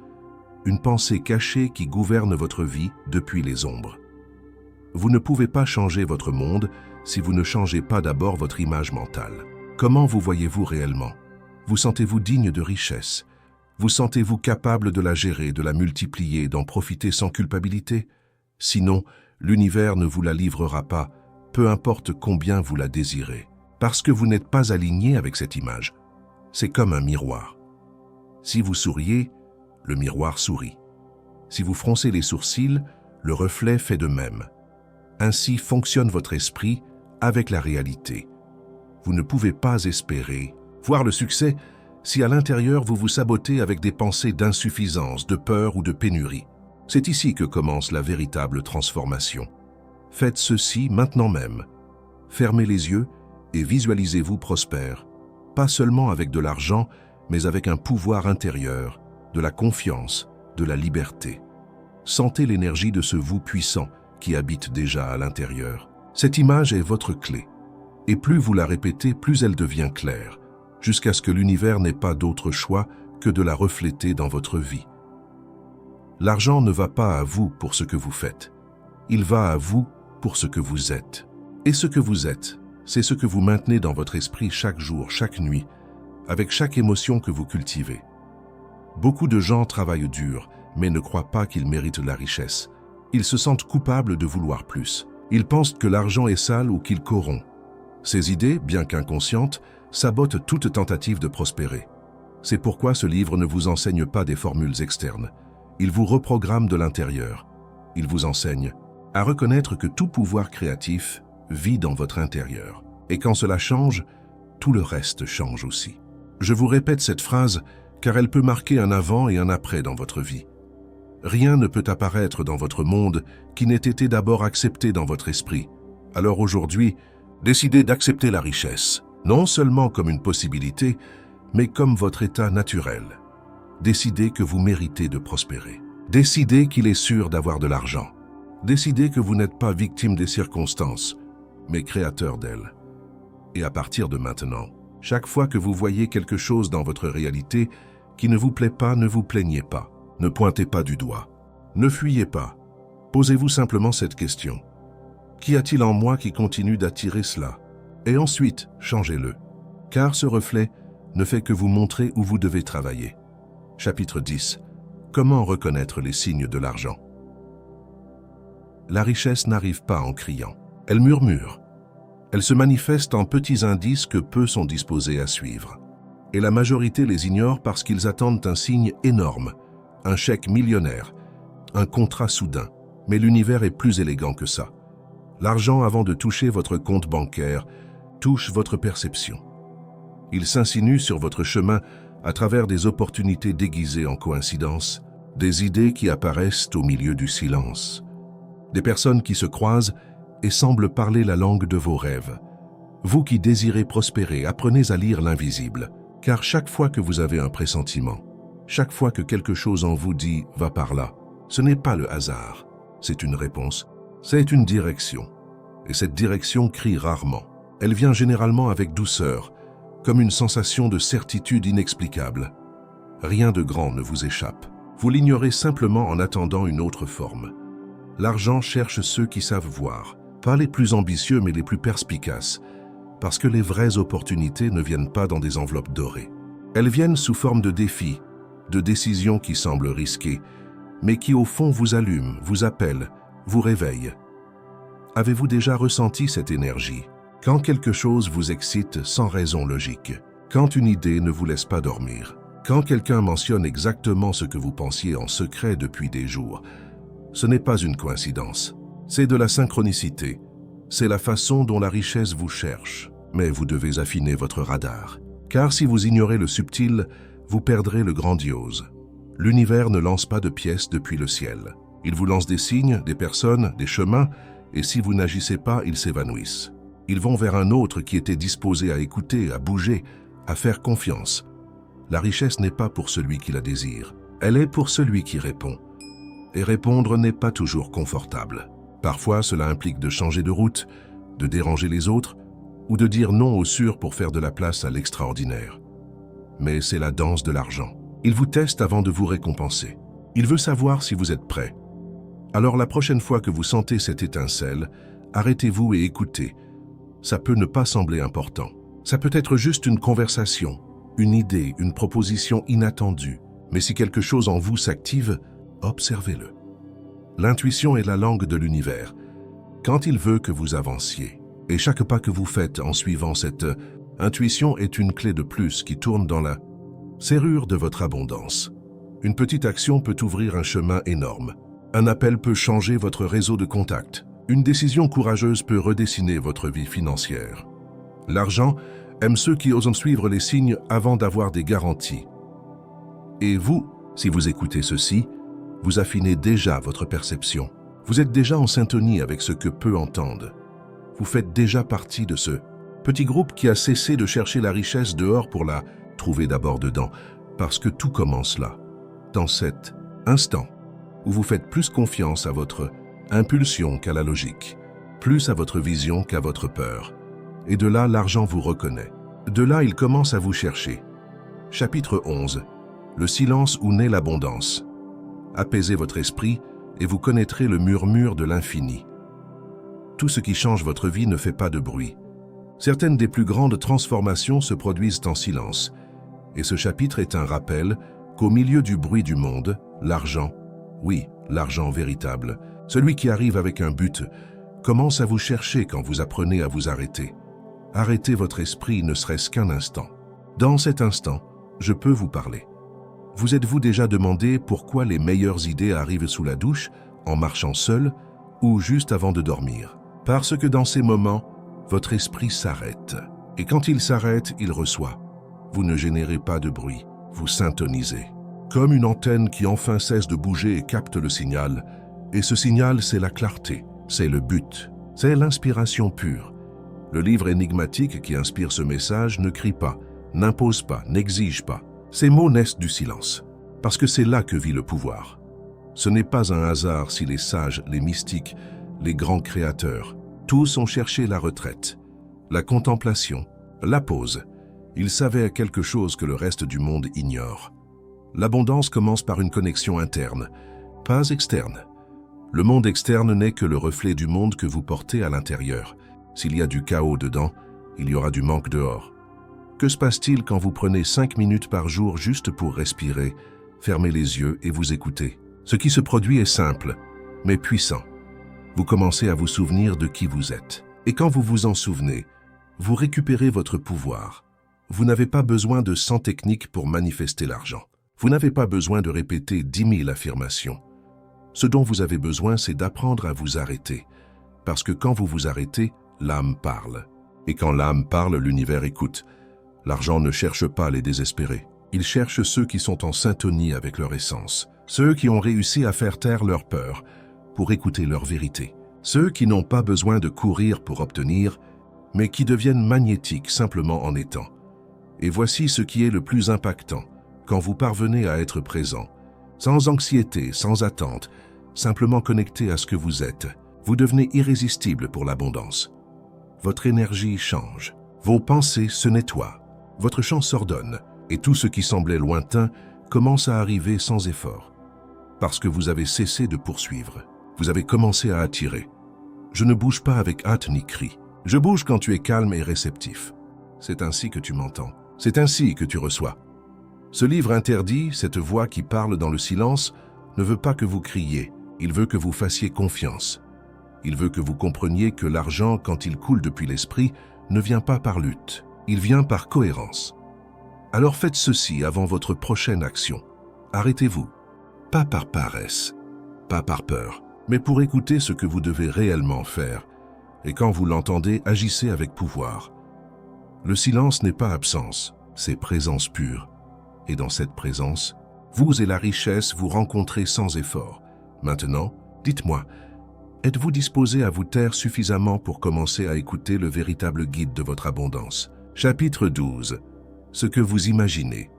une pensée cachée qui gouverne votre vie depuis les ombres. Vous ne pouvez pas changer votre monde si vous ne changez pas d'abord votre image mentale. Comment vous voyez-vous réellement? Vous sentez-vous digne de richesse? Vous sentez-vous capable de la gérer, de la multiplier, d'en profiter sans culpabilité? Sinon, l'univers ne vous la livrera pas, peu importe combien vous la désirez, parce que vous n'êtes pas aligné avec cette image. C'est comme un miroir. Si vous souriez, le miroir sourit. Si vous froncez les sourcils, le reflet fait de même. Ainsi fonctionne votre esprit avec la réalité. Vous ne pouvez pas espérer voir le succès si à l'intérieur vous vous sabotez avec des pensées d'insuffisance, de peur ou de pénurie. C'est ici que commence la véritable transformation. Faites ceci maintenant même. Fermez les yeux et visualisez-vous prospère, pas seulement avec de l'argent, mais avec un pouvoir intérieur, de la confiance, de la liberté. Sentez l'énergie de ce vous puissant qui habite déjà à l'intérieur. Cette image est votre clé. Et plus vous la répétez, plus elle devient claire, jusqu'à ce que l'univers n'ait pas d'autre choix que de la refléter dans votre vie. L'argent ne va pas à vous pour ce que vous faites. Il va à vous pour ce que vous êtes. Et ce que vous êtes, c'est ce que vous maintenez dans votre esprit chaque jour, chaque nuit, avec chaque émotion que vous cultivez. Beaucoup de gens travaillent dur, mais ne croient pas qu'ils méritent la richesse. Ils se sentent coupables de vouloir plus. Ils pensent que l'argent est sale ou qu'il corrompt. Ces idées, bien qu'inconscientes, sabotent toute tentative de prospérer. C'est pourquoi ce livre ne vous enseigne pas des formules externes. Il vous reprogramme de l'intérieur. Il vous enseigne à reconnaître que tout pouvoir créatif vit dans votre intérieur. Et quand cela change, tout le reste change aussi. Je vous répète cette phrase car elle peut marquer un avant et un après dans votre vie. Rien ne peut apparaître dans votre monde qui n'ait été d'abord accepté dans votre esprit. Alors aujourd'hui, décidez d'accepter la richesse, non seulement comme une possibilité, mais comme votre état naturel. Décidez que vous méritez de prospérer. Décidez qu'il est sûr d'avoir de l'argent. Décidez que vous n'êtes pas victime des circonstances, mais créateur d'elles. Et à partir de maintenant, chaque fois que vous voyez quelque chose dans votre réalité qui ne vous plaît pas, ne vous plaignez pas. Ne pointez pas du doigt. Ne fuyez pas. Posez-vous simplement cette question. Qu'y a-t-il en moi qui continue d'attirer cela? Et ensuite, changez-le. Car ce reflet ne fait que vous montrer où vous devez travailler. Chapitre 10. Comment reconnaître les signes de l'argent? La richesse n'arrive pas en criant. Elle murmure. Elle se manifeste en petits indices que peu sont disposés à suivre. Et la majorité les ignore parce qu'ils attendent un signe énorme, un chèque millionnaire, un contrat soudain. Mais l'univers est plus élégant que ça. L'argent, avant de toucher votre compte bancaire, touche votre perception. Il s'insinue sur votre chemin à travers des opportunités déguisées en coïncidence, des idées qui apparaissent au milieu du silence, des personnes qui se croisent et semblent parler la langue de vos rêves. Vous qui désirez prospérer, apprenez à lire l'invisible, car chaque fois que vous avez un pressentiment, chaque fois que quelque chose en vous dit « va par là », ce n'est pas le hasard, c'est une réponse, c'est une direction. Et cette direction crie rarement. Elle vient généralement avec douceur, comme une sensation de certitude inexplicable. Rien de grand ne vous échappe. Vous l'ignorez simplement en attendant une autre forme. L'argent cherche ceux qui savent voir, pas les plus ambitieux mais les plus perspicaces, parce que les vraies opportunités ne viennent pas dans des enveloppes dorées. Elles viennent sous forme de défis, de décisions qui semblent risquées, mais qui au fond vous allument, vous appellent, vous réveillent. Avez-vous déjà ressenti cette énergie? Quand quelque chose vous excite sans raison logique, quand une idée ne vous laisse pas dormir, quand quelqu'un mentionne exactement ce que vous pensiez en secret depuis des jours, ce n'est pas une coïncidence, c'est de la synchronicité, c'est la façon dont la richesse vous cherche. Mais vous devez affiner votre radar, car si vous ignorez le subtil, vous perdrez le grandiose. L'univers ne lance pas de pièces depuis le ciel. Il vous lance des signes, des personnes, des chemins et si vous n'agissez pas, ils s'évanouissent. Ils vont vers un autre qui était disposé à écouter, à bouger, à faire confiance. La richesse n'est pas pour celui qui la désire, elle est pour celui qui répond. Et répondre n'est pas toujours confortable. Parfois, cela implique de changer de route, de déranger les autres, ou de dire non au sûr pour faire de la place à l'extraordinaire. Mais c'est la danse de l'argent. Il vous teste avant de vous récompenser. Il veut savoir si vous êtes prêt. Alors la prochaine fois que vous sentez cette étincelle, arrêtez-vous et écoutez. Ça peut ne pas sembler important. Ça peut être juste une conversation, une idée, une proposition inattendue. Mais si quelque chose en vous s'active, observez-le. L'intuition est la langue de l'univers. Quand il veut que vous avanciez, et chaque pas que vous faites en suivant cette intuition est une clé de plus qui tourne dans la serrure de votre abondance. Une petite action peut ouvrir un chemin énorme. Un appel peut changer votre réseau de contacts. Une décision courageuse peut redessiner votre vie financière. L'argent aime ceux qui osent suivre les signes avant d'avoir des garanties. Et vous, si vous écoutez ceci, vous affinez déjà votre perception. Vous êtes déjà en syntonie avec ce que peu entendent. Vous faites déjà partie de ce petit groupe qui a cessé de chercher la richesse dehors pour la trouver d'abord dedans, parce que tout commence là, dans cet instant où vous faites plus confiance à votre impulsion qu'à la logique, plus à votre vision qu'à votre peur. Et de là, l'argent vous reconnaît. De là, il commence à vous chercher. Chapitre 11. Le silence où naît l'abondance. Apaisez votre esprit et vous connaîtrez le murmure de l'infini. Tout ce qui change votre vie ne fait pas de bruit. Certaines des plus grandes transformations se produisent en silence. Et ce chapitre est un rappel qu'au milieu du bruit du monde, l'argent, oui, l'argent véritable, celui qui arrive avec un but, commence à vous chercher quand vous apprenez à vous arrêter. Arrêtez votre esprit ne serait-ce qu'un instant. Dans cet instant, je peux vous parler. Vous êtes-vous déjà demandé pourquoi les meilleures idées arrivent sous la douche, en marchant seul ou juste avant de dormir? Parce que dans ces moments, votre esprit s'arrête. Et quand il s'arrête, il reçoit. Vous ne générez pas de bruit, vous syntonisez. Comme une antenne qui enfin cesse de bouger et capte le signal. Et ce signal, c'est la clarté, c'est le but, c'est l'inspiration pure. Le livre énigmatique qui inspire ce message ne crie pas, n'impose pas, n'exige pas. Ces mots naissent du silence, parce que c'est là que vit le pouvoir. Ce n'est pas un hasard si les sages, les mystiques, les grands créateurs, tous ont cherché la retraite, la contemplation, la pause. Ils savaient quelque chose que le reste du monde ignore. L'abondance commence par une connexion interne, pas externe. Le monde externe n'est que le reflet du monde que vous portez à l'intérieur. S'il y a du chaos dedans, il y aura du manque dehors. Que se passe-t-il quand vous prenez 5 minutes par jour juste pour respirer, fermer les yeux et vous écouter? Ce qui se produit est simple, mais puissant. Vous commencez à vous souvenir de qui vous êtes. Et quand vous vous en souvenez, vous récupérez votre pouvoir. Vous n'avez pas besoin de 100 techniques pour manifester l'argent. Vous n'avez pas besoin de répéter 10 000 affirmations. Ce dont vous avez besoin, c'est d'apprendre à vous arrêter. Parce que quand vous vous arrêtez, l'âme parle. Et quand l'âme parle, l'univers écoute. L'argent ne cherche pas les désespérés. Il cherche ceux qui sont en syntonie avec leur essence. Ceux qui ont réussi à faire taire leur peur pour écouter leur vérité. Ceux qui n'ont pas besoin de courir pour obtenir, mais qui deviennent magnétiques simplement en étant. Et voici ce qui est le plus impactant. Quand vous parvenez à être présent, sans anxiété, sans attente, simplement connecté à ce que vous êtes, vous devenez irrésistible pour l'abondance. Votre énergie change, vos pensées se nettoient, votre champ s'ordonne, et tout ce qui semblait lointain commence à arriver sans effort. Parce que vous avez cessé de poursuivre, vous avez commencé à attirer. Je ne bouge pas avec hâte ni cri, je bouge quand tu es calme et réceptif. C'est ainsi que tu m'entends, c'est ainsi que tu reçois. Ce livre interdit, cette voix qui parle dans le silence, ne veut pas que vous criez, il veut que vous fassiez confiance. Il veut que vous compreniez que l'argent, quand il coule depuis l'esprit, ne vient pas par lutte, il vient par cohérence. Alors faites ceci avant votre prochaine action. Arrêtez-vous, pas par paresse, pas par peur, mais pour écouter ce que vous devez réellement faire. Et quand vous l'entendez, agissez avec pouvoir. Le silence n'est pas absence, c'est présence pure. Et dans cette présence, vous et la richesse vous rencontrez sans effort. Maintenant, dites-moi, Êtes-vous disposé à vous taire suffisamment pour commencer à écouter le véritable guide de votre abondance? Chapitre 12. Ce que vous imaginez.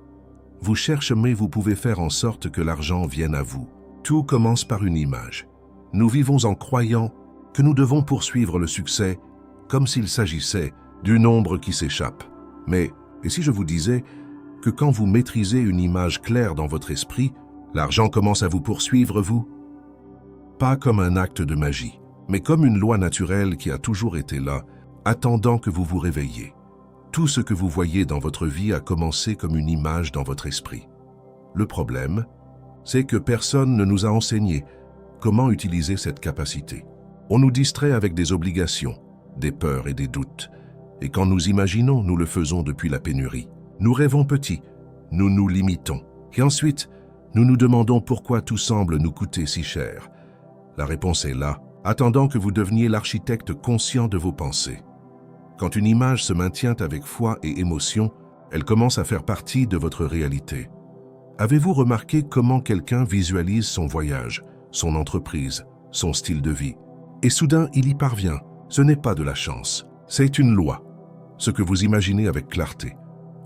Vous cherchez mais vous pouvez faire en sorte que l'argent vienne à vous. Tout commence par une image. Nous vivons en croyant que nous devons poursuivre le succès comme s'il s'agissait d'une ombre qui s'échappe. Mais, et si je vous disais que quand vous maîtrisez une image claire dans votre esprit, l'argent commence à vous poursuivre, vous? Pas comme un acte de magie, mais comme une loi naturelle qui a toujours été là, attendant que vous vous réveilliez. Tout ce que vous voyez dans votre vie a commencé comme une image dans votre esprit. Le problème, c'est que personne ne nous a enseigné comment utiliser cette capacité. On nous distrait avec des obligations, des peurs et des doutes. Et quand nous imaginons, nous le faisons depuis la pénurie. Nous rêvons petit, nous nous limitons. Et ensuite, nous nous demandons pourquoi tout semble nous coûter si cher. La réponse est là, attendant que vous deveniez l'architecte conscient de vos pensées. Quand une image se maintient avec foi et émotion, elle commence à faire partie de votre réalité. Avez-vous remarqué comment quelqu'un visualise son voyage, son entreprise, son style de vie? Et soudain, il y parvient. Ce n'est pas de la chance, c'est une loi. Ce que vous imaginez avec clarté,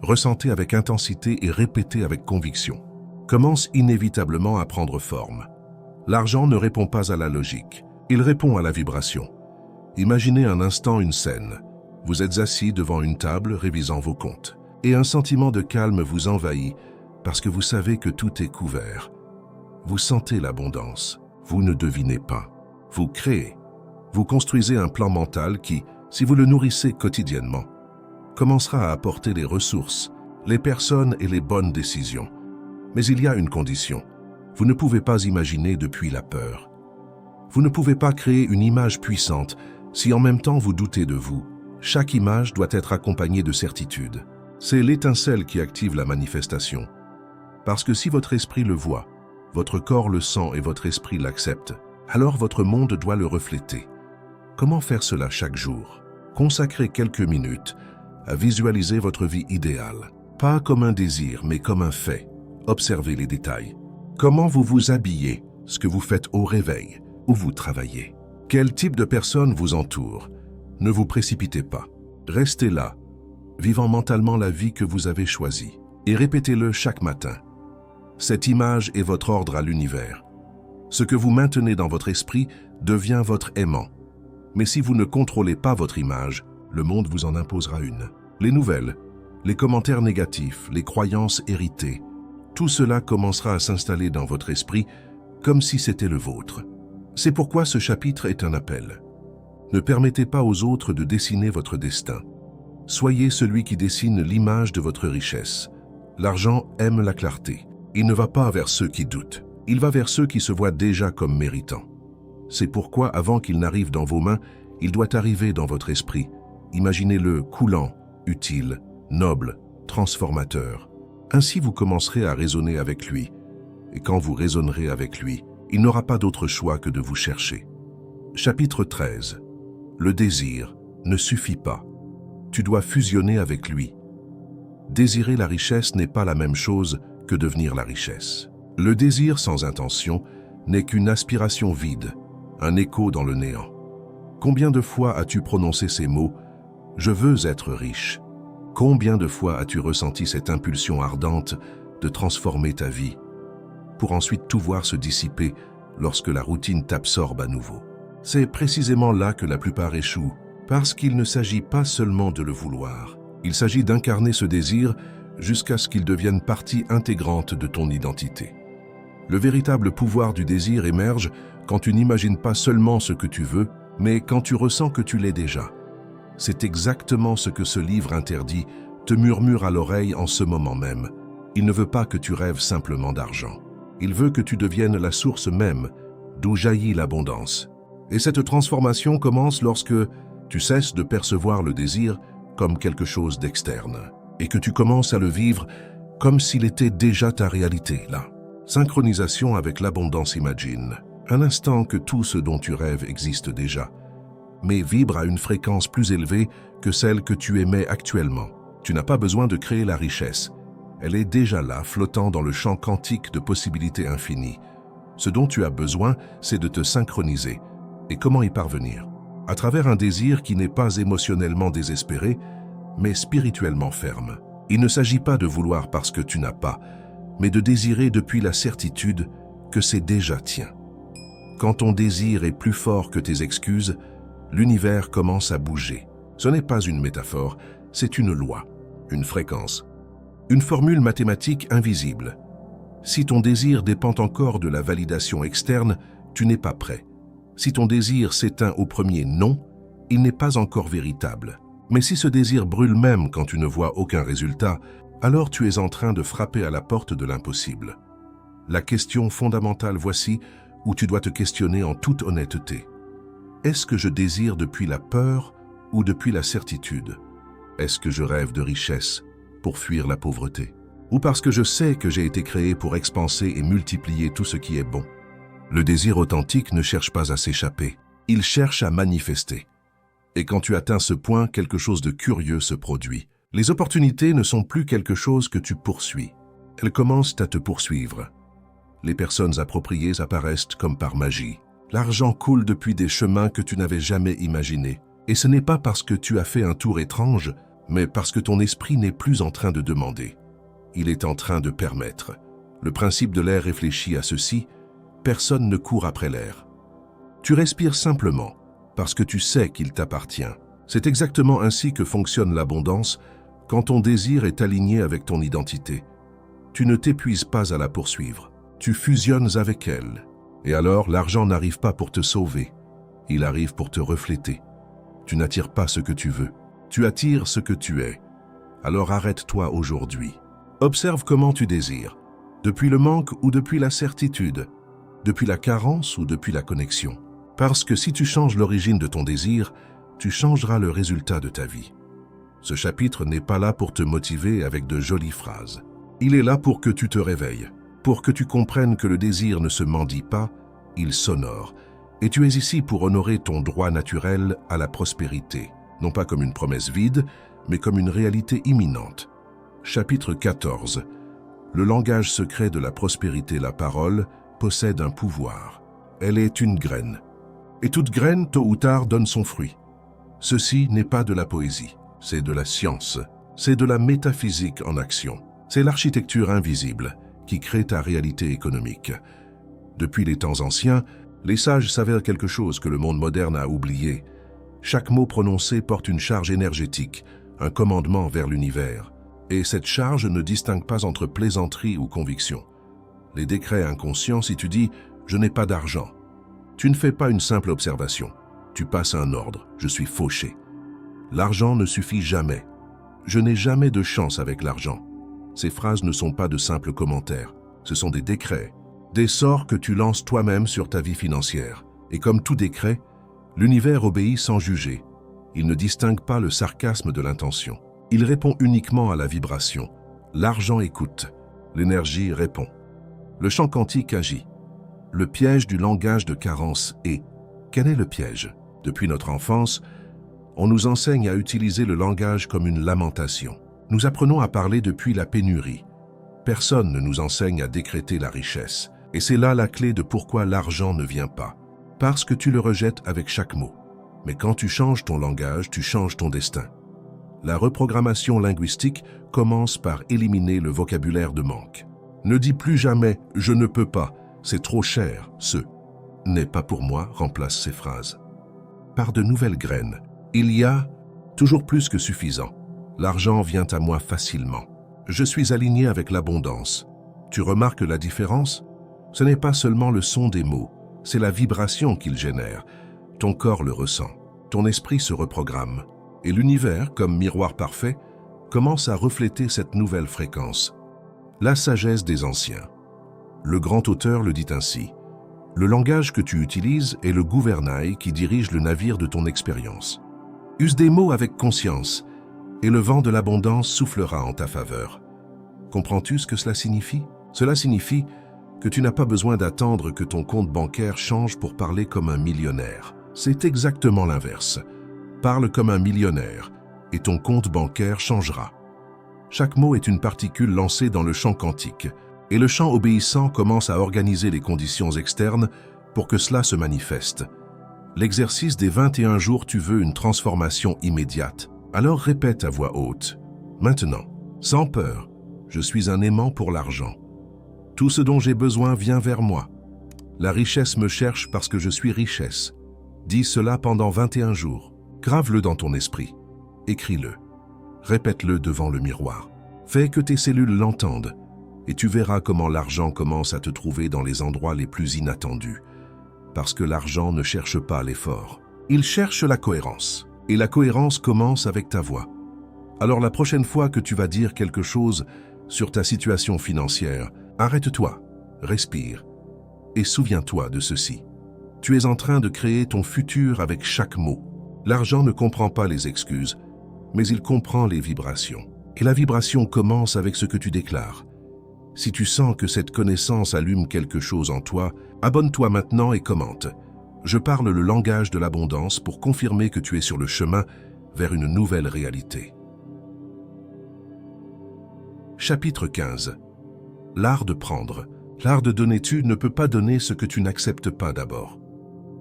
ressentez avec intensité et répétez avec conviction, commence inévitablement à prendre forme. L'argent ne répond pas à la logique, il répond à la vibration. Imaginez un instant une scène. Vous êtes assis devant une table révisant vos comptes, et un sentiment de calme vous envahit parce que vous savez que tout est couvert. Vous sentez l'abondance, vous ne devinez pas. Vous créez, vous construisez un plan mental qui, si vous le nourrissez quotidiennement, commencera à apporter les ressources, les personnes et les bonnes décisions. Mais il y a une condition. Vous ne pouvez pas imaginer depuis la peur. Vous ne pouvez pas créer une image puissante si en même temps vous doutez de vous. Chaque image doit être accompagnée de certitude. C'est l'étincelle qui active la manifestation. Parce que si votre esprit le voit, votre corps le sent et votre esprit l'accepte, alors votre monde doit le refléter. Comment faire cela chaque jour? Consacrez quelques minutes à visualiser votre vie idéale. Pas comme un désir, mais comme un fait. Observez les détails. Comment vous vous habillez, ce que vous faites au réveil, où vous travaillez. Quel type de personnes vous entoure? Ne vous précipitez pas. Restez là, vivant mentalement la vie que vous avez choisie, et répétez-le chaque matin. Cette image est votre ordre à l'univers. Ce que vous maintenez dans votre esprit devient votre aimant. Mais si vous ne contrôlez pas votre image, le monde vous en imposera une. Les nouvelles, les commentaires négatifs, les croyances héritées, tout cela commencera à s'installer dans votre esprit comme si c'était le vôtre. C'est pourquoi ce chapitre est un appel. Ne permettez pas aux autres de dessiner votre destin. Soyez celui qui dessine l'image de votre richesse. L'argent aime la clarté. Il ne va pas vers ceux qui doutent. Il va vers ceux qui se voient déjà comme méritants. C'est pourquoi, avant qu'il n'arrive dans vos mains, il doit arriver dans votre esprit. Imaginez-le coulant, utile, noble, transformateur. Ainsi vous commencerez à raisonner avec lui. Et quand vous raisonnerez avec lui, il n'aura pas d'autre choix que de vous chercher. Chapitre 13. Le désir ne suffit pas. Tu dois fusionner avec lui. Désirer la richesse n'est pas la même chose que devenir la richesse. Le désir sans intention n'est qu'une aspiration vide, un écho dans le néant. Combien de fois as-tu prononcé ces mots « Je veux être riche ». Combien de fois as-tu ressenti cette impulsion ardente de transformer ta vie, pour ensuite tout voir se dissiper lorsque la routine t'absorbe à nouveau? C'est précisément là que la plupart échouent, parce qu'il ne s'agit pas seulement de le vouloir. Il s'agit d'incarner ce désir jusqu'à ce qu'il devienne partie intégrante de ton identité. Le véritable pouvoir du désir émerge quand tu n'imagines pas seulement ce que tu veux, mais quand tu ressens que tu l'es déjà. C'est exactement ce que ce livre interdit te murmure à l'oreille en ce moment même. Il ne veut pas que tu rêves simplement d'argent. Il veut que tu deviennes la source même d'où jaillit l'abondance. Et cette transformation commence lorsque tu cesses de percevoir le désir comme quelque chose d'externe et que tu commences à le vivre comme s'il était déjà ta réalité là. Synchronisation avec l'abondance imagine. Un instant que tout ce dont tu rêves existe déjà, mais vibre à une fréquence plus élevée que celle que tu émets actuellement. Tu n'as pas besoin de créer la richesse. Elle est déjà là, flottant dans le champ quantique de possibilités infinies. Ce dont tu as besoin, c'est de te synchroniser, Et comment y parvenir? À travers un désir qui n'est pas émotionnellement désespéré, mais spirituellement ferme. Il ne s'agit pas de vouloir parce que tu n'as pas, mais de désirer depuis la certitude que c'est déjà tien. Quand ton désir est plus fort que tes excuses, l'univers commence à bouger. Ce n'est pas une métaphore, c'est une loi, une fréquence, une formule mathématique invisible. Si ton désir dépend encore de la validation externe, tu n'es pas prêt. Si ton désir s'éteint au premier non, il n'est pas encore véritable. Mais si ce désir brûle même quand tu ne vois aucun résultat, alors tu es en train de frapper à la porte de l'impossible. La question fondamentale voici où tu dois te questionner en toute honnêteté. Est-ce que je désire depuis la peur ou depuis la certitude? Est-ce que je rêve de richesse pour fuir la pauvreté? Ou parce que je sais que j'ai été créé pour expanser et multiplier tout ce qui est bon? Le désir authentique ne cherche pas à s'échapper, il cherche à manifester. Et quand tu atteins ce point, quelque chose de curieux se produit. Les opportunités ne sont plus quelque chose que tu poursuis. Elles commencent à te poursuivre. Les personnes appropriées apparaissent comme par magie. L'argent coule depuis des chemins que tu n'avais jamais imaginés. Et ce n'est pas parce que tu as fait un tour étrange, mais parce que ton esprit n'est plus en train de demander. Il est en train de permettre. Le principe de l'air réfléchit à ceci: personne ne court après l'air. Tu respires simplement, parce que tu sais qu'il t'appartient. C'est exactement ainsi que fonctionne l'abondance quand ton désir est aligné avec ton identité. Tu ne t'épuises pas à la poursuivre, tu fusionnes avec elle. Et alors, l'argent n'arrive pas pour te sauver, il arrive pour te refléter. Tu n'attires pas ce que tu veux, tu attires ce que tu es. Alors arrête-toi aujourd'hui. Observe comment tu désires, depuis le manque ou depuis la certitude, depuis la carence ou depuis la connexion. Parce que si tu changes l'origine de ton désir, tu changeras le résultat de ta vie. Ce chapitre n'est pas là pour te motiver avec de jolies phrases. Il est là pour que tu te réveilles, pour que tu comprennes que le désir ne se mendie pas, il s'honore. Et tu es ici pour honorer ton droit naturel à la prospérité, non pas comme une promesse vide, mais comme une réalité imminente. Chapitre 14. Le langage secret de la prospérité, la parole, possède un pouvoir. Elle est une graine. Et toute graine, tôt ou tard, donne son fruit. Ceci n'est pas de la poésie, c'est de la science, c'est de la métaphysique en action. C'est l'architecture invisible qui crée ta réalité économique. Depuis les temps anciens, les sages savaient quelque chose que le monde moderne a oublié. Chaque mot prononcé porte une charge énergétique, un commandement vers l'univers. Et cette charge ne distingue pas entre plaisanterie ou conviction. Les décrets inconscients, si tu dis « je n'ai pas d'argent », tu ne fais pas une simple observation. Tu passes un ordre, je suis fauché. L'argent ne suffit jamais. Je n'ai jamais de chance avec l'argent. Ces phrases ne sont pas de simples commentaires. Ce sont des décrets, des sorts que tu lances toi-même sur ta vie financière. Et comme tout décret, l'univers obéit sans juger. Il ne distingue pas le sarcasme de l'intention. Il répond uniquement à la vibration. L'argent écoute. L'énergie répond. Le champ quantique agit. Le piège du langage de carence est: quel est le piège? Depuis notre enfance, on nous enseigne à utiliser le langage comme une lamentation. Nous apprenons à parler depuis la pénurie. Personne ne nous enseigne à décréter la richesse. Et c'est là la clé de pourquoi l'argent ne vient pas. Parce que tu le rejettes avec chaque mot. Mais quand tu changes ton langage, tu changes ton destin. La reprogrammation linguistique commence par éliminer le vocabulaire de manque. Ne dis plus jamais « je ne peux pas », c'est trop cher, ce « n'est pas pour moi » remplace ces phrases. Par de nouvelles graines, il y a toujours plus que suffisant. L'argent vient à moi facilement. Je suis aligné avec l'abondance. Tu remarques la différence? Ce n'est pas seulement le son des mots, c'est la vibration qu'ils génèrent. Ton corps le ressent, ton esprit se reprogramme. Et l'univers, comme miroir parfait, commence à refléter cette nouvelle fréquence. La sagesse des anciens. Le grand auteur le dit ainsi: le langage que tu utilises est le gouvernail qui dirige le navire de ton expérience. Use des mots avec conscience, et le vent de l'abondance soufflera en ta faveur. Comprends-tu ce que cela signifie? Cela signifie que tu n'as pas besoin d'attendre que ton compte bancaire change pour parler comme un millionnaire. C'est exactement l'inverse. Parle comme un millionnaire, et ton compte bancaire changera. Chaque mot est une particule lancée dans le champ quantique, et le champ obéissant commence à organiser les conditions externes pour que cela se manifeste. L'exercice des 21 jours, tu veux une transformation immédiate. Alors répète à voix haute. Maintenant, sans peur, je suis un aimant pour l'argent. Tout ce dont j'ai besoin vient vers moi. La richesse me cherche parce que je suis richesse. Dis cela pendant 21 jours. Grave-le dans ton esprit. Écris-le. Répète-le devant le miroir. Fais que tes cellules l'entendent. Et tu verras comment l'argent commence à te trouver dans les endroits les plus inattendus. Parce que l'argent ne cherche pas l'effort. Il cherche la cohérence. Et la cohérence commence avec ta voix. Alors la prochaine fois que tu vas dire quelque chose sur ta situation financière, arrête-toi, respire et souviens-toi de ceci. Tu es en train de créer ton futur avec chaque mot. L'argent ne comprend pas les excuses, mais il comprend les vibrations. Et la vibration commence avec ce que tu déclares. Si tu sens que cette connaissance allume quelque chose en toi, abonne-toi maintenant et commente. Je parle le langage de l'abondance pour confirmer que tu es sur le chemin vers une nouvelle réalité. Chapitre 15. L'art de prendre. L'art de donner. Tu ne peux pas donner ce que tu n'acceptes pas d'abord.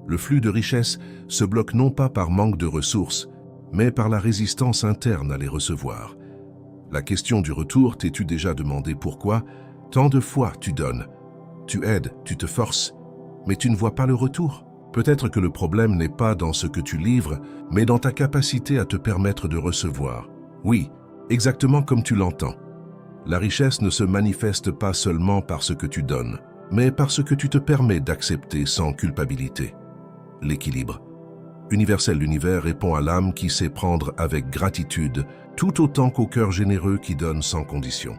Le flux de richesse se bloque non pas par manque de ressources, mais par la résistance interne à les recevoir. La question du retour, t'es-tu déjà demandé pourquoi? Tant de fois tu donnes, tu aides, tu te forces, mais tu ne vois pas le retour. Peut-être que le problème n'est pas dans ce que tu livres, mais dans ta capacité à te permettre de recevoir. Oui, exactement comme tu l'entends. La richesse ne se manifeste pas seulement par ce que tu donnes, mais par ce que tu te permets d'accepter sans culpabilité. L'équilibre. Universel, l'univers répond à l'âme qui sait prendre avec gratitude, tout autant qu'au cœur généreux qui donne sans condition.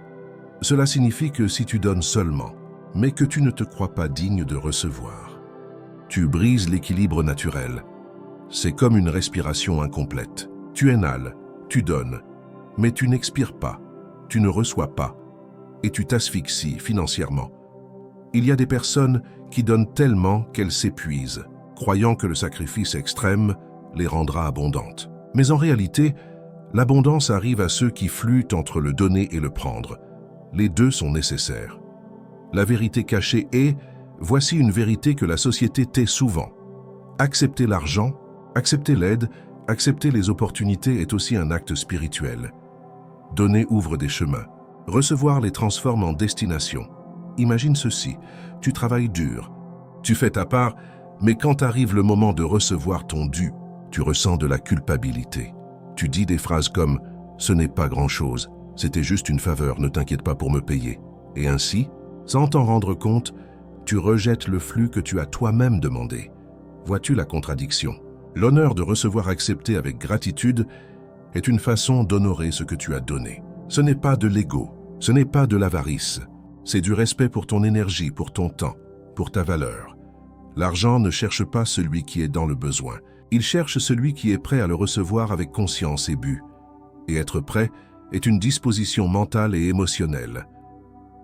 Cela signifie que si tu donnes seulement, mais que tu ne te crois pas digne de recevoir, tu brises l'équilibre naturel. C'est comme une respiration incomplète. Tu inhales, tu donnes, mais tu n'expires pas. Tu ne reçois pas et tu t'asphyxies financièrement. Il y a des personnes qui donnent tellement qu'elles s'épuisent, croyant que le sacrifice extrême les rendra abondantes. Mais en réalité, l'abondance arrive à ceux qui flûtent entre le donner et le prendre. Les deux sont nécessaires. La vérité cachée est, voici une vérité que la société tait souvent. Accepter l'argent, accepter l'aide, accepter les opportunités est aussi un acte spirituel. Donner ouvre des chemins. Recevoir les transforme en destination. Imagine ceci, tu travailles dur, tu fais ta part, mais quand arrive le moment de recevoir ton dû, tu ressens de la culpabilité. Tu dis des phrases comme « ce n'est pas grand-chose, c'était juste une faveur, ne t'inquiète pas pour me payer ». Et ainsi, sans t'en rendre compte, tu rejettes le flux que tu as toi-même demandé. Vois-tu la contradiction? L'honneur de recevoir accepté avec gratitude est une façon d'honorer ce que tu as donné. Ce n'est pas de l'ego, ce n'est pas de l'avarice, c'est du respect pour ton énergie, pour ton temps, pour ta valeur. L'argent ne cherche pas celui qui est dans le besoin, il cherche celui qui est prêt à le recevoir avec conscience et but. Et être prêt est une disposition mentale et émotionnelle.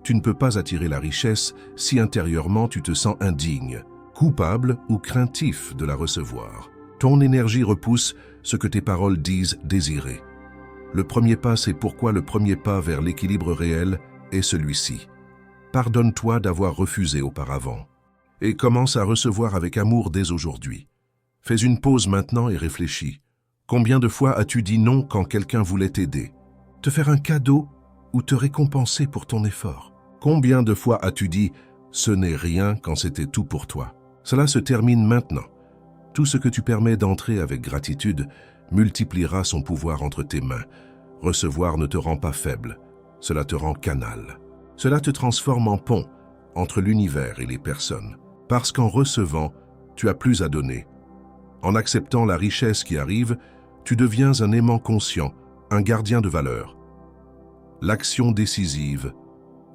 Tu ne peux pas attirer la richesse si intérieurement tu te sens indigne, coupable ou craintif de la recevoir. Ton énergie repousse ce que tes paroles disent désirer. Le premier pas, c'est pourquoi le premier pas vers l'équilibre réel est celui-ci. Pardonne-toi d'avoir refusé auparavant et commence à recevoir avec amour dès aujourd'hui. Fais une pause maintenant et réfléchis. Combien de fois as-tu dit non quand quelqu'un voulait t'aider, te faire un cadeau ou te récompenser pour ton effort? Combien de fois as-tu dit « ce n'est rien » quand c'était tout pour toi? Cela se termine maintenant. Tout ce que tu permets d'entrer avec gratitude multipliera son pouvoir entre tes mains. Recevoir ne te rend pas faible, cela te rend canal. Cela te transforme en pont entre l'univers et les personnes. Parce qu'en recevant, tu as plus à donner. En acceptant la richesse qui arrive, tu deviens un aimant conscient, un gardien de valeur. L'action décisive,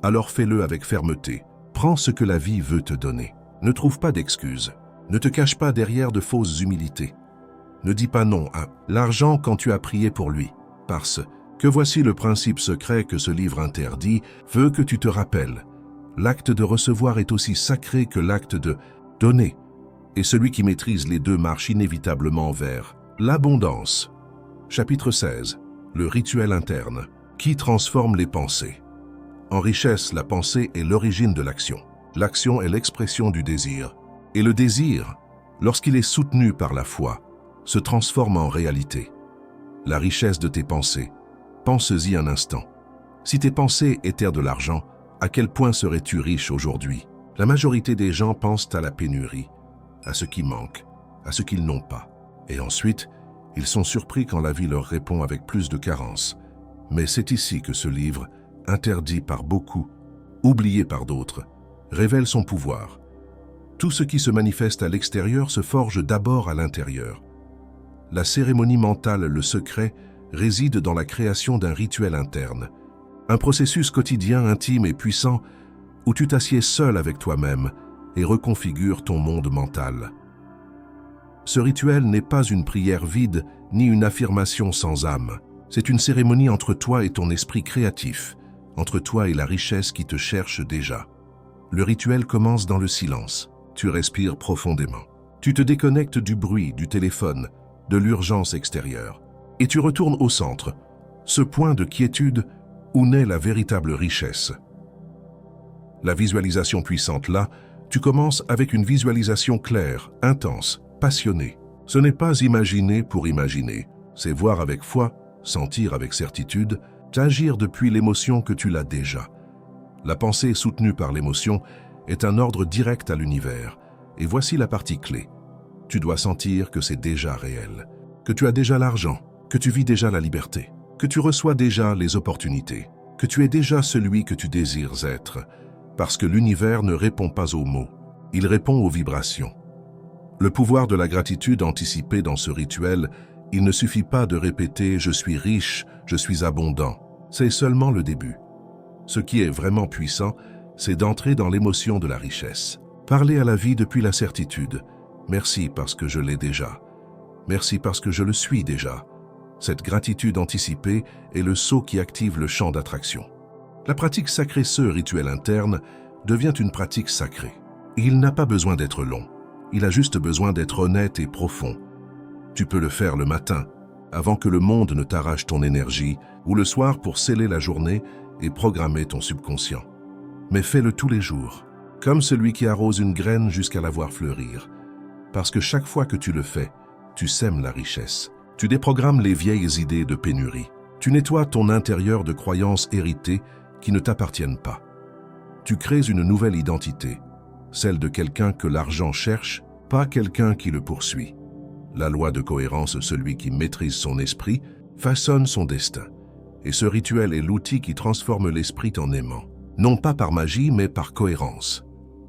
alors fais-le avec fermeté. Prends ce que la vie veut te donner. Ne trouve pas d'excuses. Ne te cache pas derrière de fausses humilités. Ne dis pas non à l'argent quand tu as prié pour lui, parce que voici le principe secret que ce livre interdit, veut que tu te rappelles. L'acte de recevoir est aussi sacré que l'acte de donner, et celui qui maîtrise les deux marche inévitablement vers l'abondance. Chapitre 16. Le rituel interne, qui transforme les pensées. En richesse, la pensée est l'origine de l'action. L'action est l'expression du désir. Et le désir lorsqu'il est soutenu par la foi, se transforme en réalité. La richesse de tes pensées. Pense-y un instant. Si tes pensées étaient de l'argent, à quel point serais-tu riche aujourd'hui? La majorité des gens pensent à la pénurie, à ce qui manque, à ce qu'ils n'ont pas. Et ensuite, ils sont surpris quand la vie leur répond avec plus de carences. Mais c'est ici que ce livre, interdit par beaucoup, oublié par d'autres, révèle son pouvoir. Tout ce qui se manifeste à l'extérieur se forge d'abord à l'intérieur. La cérémonie mentale, le secret, réside dans la création d'un rituel interne. Un processus quotidien, intime et puissant où tu t'assieds seul avec toi-même et reconfigures ton monde mental. Ce rituel n'est pas une prière vide ni une affirmation sans âme. C'est une cérémonie entre toi et ton esprit créatif, entre toi et la richesse qui te cherche déjà. Le rituel commence dans le silence. Tu respires profondément. Tu te déconnectes du bruit, du téléphone, de l'urgence extérieure. Et tu retournes au centre, ce point de quiétude où naît la véritable richesse. La visualisation puissante là, tu commences avec une visualisation claire, intense, passionnée. Ce n'est pas imaginer pour imaginer, c'est voir avec foi, sentir avec certitude, agir depuis l'émotion que tu l'as déjà. La pensée soutenue par l'émotion est un ordre direct à l'univers. Et voici la partie clé. Tu dois sentir que c'est déjà réel, que tu as déjà l'argent, que tu vis déjà la liberté, que tu reçois déjà les opportunités, que tu es déjà celui que tu désires être, parce que l'univers ne répond pas aux mots, il répond aux vibrations. Le pouvoir de la gratitude anticipée dans ce rituel, il ne suffit pas de répéter « je suis riche, je suis abondant ». C'est seulement le début. Ce qui est vraiment puissant, c'est d'entrer dans l'émotion de la richesse. Parler à la vie depuis la certitude. Merci parce que je l'ai déjà. Merci parce que je le suis déjà. Cette gratitude anticipée est le sceau qui active le champ d'attraction. La pratique sacrée, ce rituel interne, devient une pratique sacrée. Il n'a pas besoin d'être long. Il a juste besoin d'être honnête et profond. Tu peux le faire le matin, avant que le monde ne t'arrache ton énergie, ou le soir pour sceller la journée et programmer ton subconscient. Mais fais-le tous les jours, comme celui qui arrose une graine jusqu'à la voir fleurir. Parce que chaque fois que tu le fais, tu sèmes la richesse. Tu déprogrammes les vieilles idées de pénurie. Tu nettoies ton intérieur de croyances héritées qui ne t'appartiennent pas. Tu crées une nouvelle identité, celle de quelqu'un que l'argent cherche, pas quelqu'un qui le poursuit. La loi de cohérence, celui qui maîtrise son esprit, façonne son destin. Et ce rituel est l'outil qui transforme l'esprit en aimant. Non pas par magie, mais par cohérence.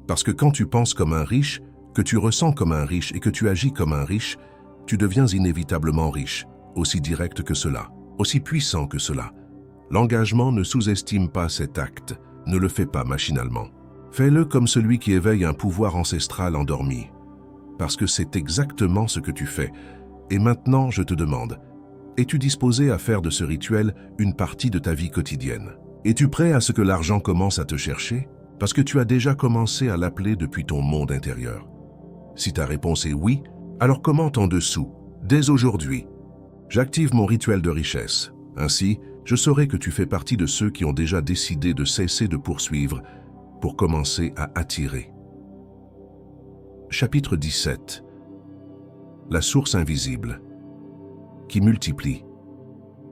Parce que quand tu penses comme un riche, que tu ressens comme un riche et que tu agis comme un riche, tu deviens inévitablement riche, aussi direct que cela, aussi puissant que cela. L'engagement ne sous-estime pas cet acte, ne le fais pas machinalement. Fais-le comme celui qui éveille un pouvoir ancestral endormi. Parce que c'est exactement ce que tu fais. Et maintenant, je te demande, es-tu disposé à faire de ce rituel une partie de ta vie quotidienne? Es-tu prêt à ce que l'argent commence à te chercher? Parce que tu as déjà commencé à l'appeler depuis ton monde intérieur. Si ta réponse est oui, alors commente en dessous, dès aujourd'hui. J'active mon rituel de richesse. Ainsi, je saurai que tu fais partie de ceux qui ont déjà décidé de cesser de poursuivre pour commencer à attirer. Chapitre 17. La source invisible qui multiplie.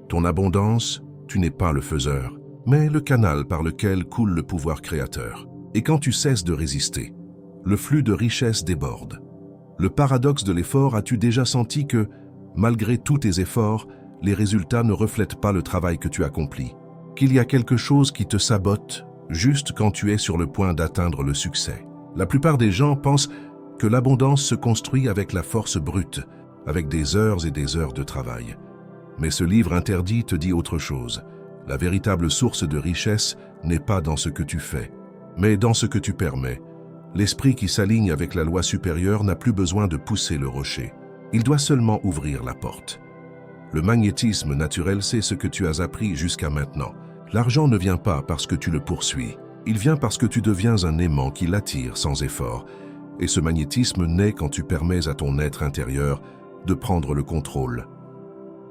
Ton abondance, tu n'es pas le faiseur, mais le canal par lequel coule le pouvoir créateur. Et quand tu cesses de résister, le flux de richesse déborde. Le paradoxe de l'effort, as-tu déjà senti que, malgré tous tes efforts, les résultats ne reflètent pas le travail que tu accomplis? Qu'il y a quelque chose qui te sabote juste quand tu es sur le point d'atteindre le succès. La plupart des gens pensent que l'abondance se construit avec la force brute, avec des heures et des heures de travail. Mais ce livre interdit te dit autre chose. La véritable source de richesse n'est pas dans ce que tu fais, mais dans ce que tu permets. L'esprit qui s'aligne avec la loi supérieure n'a plus besoin de pousser le rocher. Il doit seulement ouvrir la porte. Le magnétisme naturel, c'est ce que tu as appris jusqu'à maintenant. L'argent ne vient pas parce que tu le poursuis. Il vient parce que tu deviens un aimant qui l'attire sans effort. Et ce magnétisme naît quand tu permets à ton être intérieur de prendre le contrôle.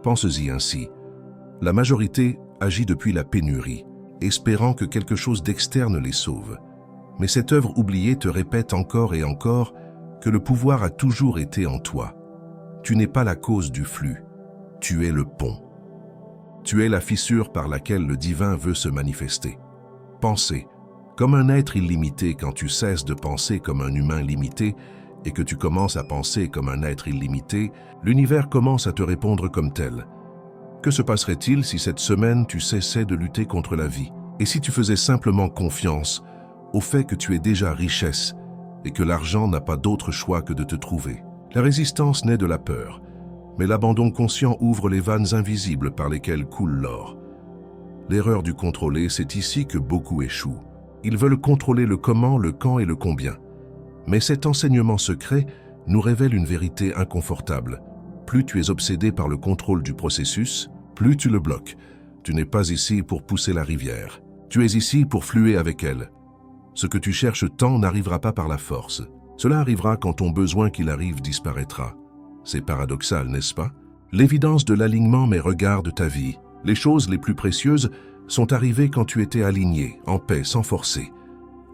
Pense-y ainsi. La majorité agit depuis la pénurie, espérant que quelque chose d'externe les sauve. Mais cette œuvre oubliée te répète encore et encore que le pouvoir a toujours été en toi. Tu n'es pas la cause du flux, tu es le pont. Tu es la fissure par laquelle le divin veut se manifester. Penser, comme un être illimité quand tu cesses de penser comme un humain limité et que tu commences à penser comme un être illimité, l'univers commence à te répondre comme tel. Que se passerait-il si cette semaine tu cessais de lutter contre la vie et si tu faisais simplement confiance au fait que tu es déjà richesse et que l'argent n'a pas d'autre choix que de te trouver? La résistance naît de la peur, mais l'abandon conscient ouvre les vannes invisibles par lesquelles coule l'or. L'erreur du contrôler, c'est ici que beaucoup échouent. Ils veulent contrôler le comment, le quand et le combien. Mais cet enseignement secret nous révèle une vérité inconfortable. Plus tu es obsédé par le contrôle du processus, plus tu le bloques. Tu n'es pas ici pour pousser la rivière. Tu es ici pour fluer avec elle. Ce que tu cherches tant n'arrivera pas par la force. Cela arrivera quand ton besoin qu'il arrive disparaîtra. C'est paradoxal, n'est-ce pas? L'évidence de l'alignement, mais regarde ta vie. Les choses les plus précieuses sont arrivées quand tu étais aligné, en paix, sans forcer.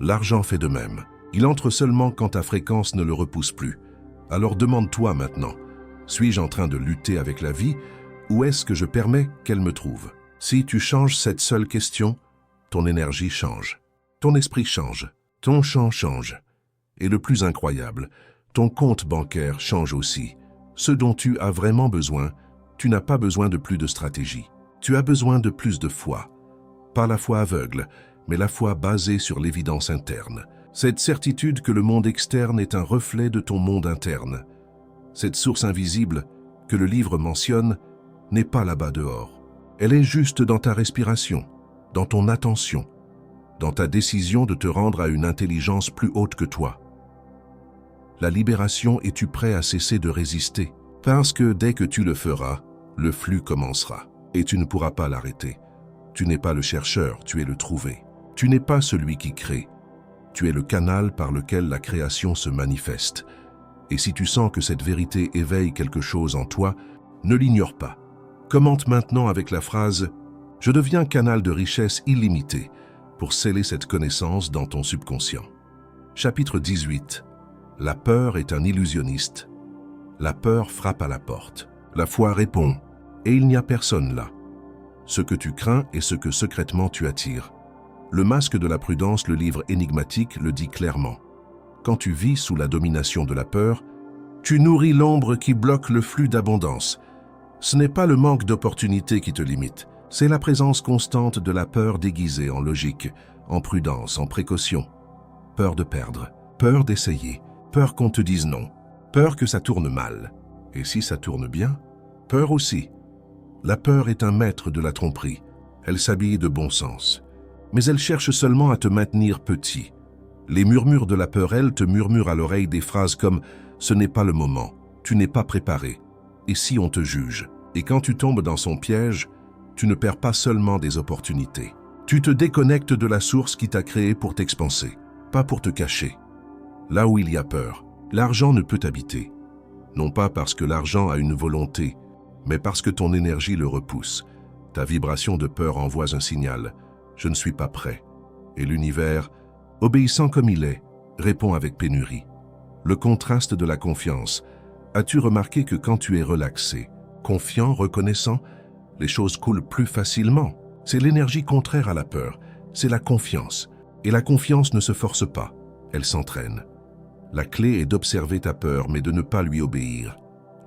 L'argent fait de même. Il entre seulement quand ta fréquence ne le repousse plus. Alors demande-toi maintenant, suis-je en train de lutter avec la vie ou est-ce que je permets qu'elle me trouve? Si tu changes cette seule question, ton énergie change, ton esprit change, ton champ change. Et le plus incroyable, ton compte bancaire change aussi. Ce dont tu as vraiment besoin, tu n'as pas besoin de plus de stratégie. Tu as besoin de plus de foi. Pas la foi aveugle, mais la foi basée sur l'évidence interne. Cette certitude que le monde externe est un reflet de ton monde interne. Cette source invisible que le livre mentionne n'est pas là-bas dehors. Elle est juste dans ta respiration, dans ton attention, dans ta décision de te rendre à une intelligence plus haute que toi. La libération, es-tu prêt à cesser de résister? Parce que dès que tu le feras, le flux commencera et tu ne pourras pas l'arrêter. Tu n'es pas le chercheur, tu es le trouvé. Tu n'es pas celui qui crée. Tu es le canal par lequel la création se manifeste. Et si tu sens que cette vérité éveille quelque chose en toi, ne l'ignore pas. Commente maintenant avec la phrase « Je deviens canal de richesse illimitée » pour sceller cette connaissance dans ton subconscient. Chapitre 18. La peur est un illusionniste. La peur frappe à la porte. La foi répond, et il n'y a personne là. Ce que tu crains est ce que secrètement tu attires. Le masque de la prudence, le livre énigmatique, le dit clairement. Quand tu vis sous la domination de la peur, tu nourris l'ombre qui bloque le flux d'abondance. Ce n'est pas le manque d'opportunités qui te limite, c'est la présence constante de la peur déguisée en logique, en prudence, en précaution. Peur de perdre, peur d'essayer, peur qu'on te dise non, peur que ça tourne mal. Et si ça tourne bien, peur aussi. La peur est un maître de la tromperie. Elle s'habille de bon sens. Mais elle cherche seulement à te maintenir petit. Les murmures de la peur, elle, te murmurent à l'oreille des phrases comme « ce n'est pas le moment, tu n'es pas préparé, et si on te juge ?» Et quand tu tombes dans son piège, tu ne perds pas seulement des opportunités. Tu te déconnectes de la source qui t'a créé pour t'expanser, pas pour te cacher. Là où il y a peur, l'argent ne peut habiter. Non pas parce que l'argent a une volonté, mais parce que ton énergie le repousse. Ta vibration de peur envoie un signal « je ne suis pas prêt ». Et l'univers, obéissant comme il est, répond avec pénurie. Le contraste de la confiance. As-tu remarqué que quand tu es relaxé, confiant, reconnaissant, les choses coulent plus facilement? C'est l'énergie contraire à la peur, c'est la confiance. Et la confiance ne se force pas, elle s'entraîne. La clé est d'observer ta peur, mais de ne pas lui obéir.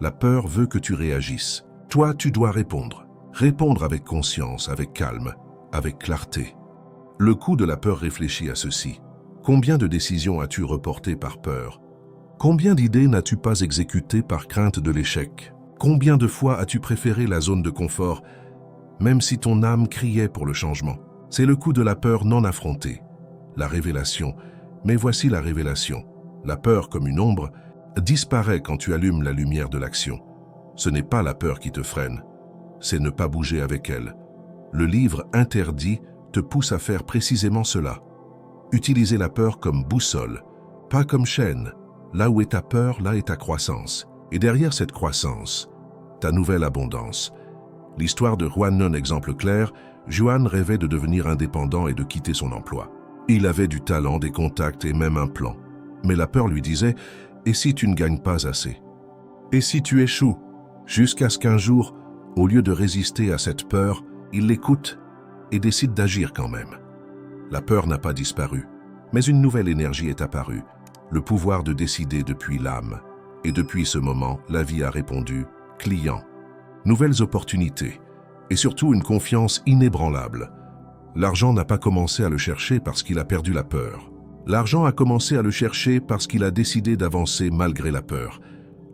La peur veut que tu réagisses. Toi, tu dois répondre. Répondre avec conscience, avec calme, avec clarté. Le coût de la peur réfléchit à ceci. Combien de décisions as-tu reportées par peur? Combien d'idées n'as-tu pas exécutées par crainte de l'échec? Combien de fois as-tu préféré la zone de confort, même si ton âme criait pour le changement? C'est le coût de la peur non affrontée. La révélation. Mais voici la révélation. La peur, comme une ombre, disparaît quand tu allumes la lumière de l'action. Ce n'est pas la peur qui te freine, c'est ne pas bouger avec elle. Le livre interdit te pousse à faire précisément cela. Utiliser la peur comme boussole, pas comme chaîne. Là où est ta peur, là est ta croissance. Et derrière cette croissance, ta nouvelle abondance. L'histoire de Juan Non, exemple clair, Juan rêvait de devenir indépendant et de quitter son emploi. Il avait du talent, des contacts et même un plan. Mais la peur lui disait Et si tu ne gagnes pas assez? Et si tu échoues? Jusqu'à ce qu'un jour, au lieu de résister à cette peur, il l'écoute et décide d'agir quand même. La peur n'a pas disparu, mais une nouvelle énergie est apparue, le pouvoir de décider depuis l'âme. Et depuis ce moment, la vie a répondu « client ». Nouvelles opportunités, et surtout une confiance inébranlable. L'argent n'a pas commencé à le chercher parce qu'il a perdu la peur. L'argent a commencé à le chercher parce qu'il a décidé d'avancer malgré la peur.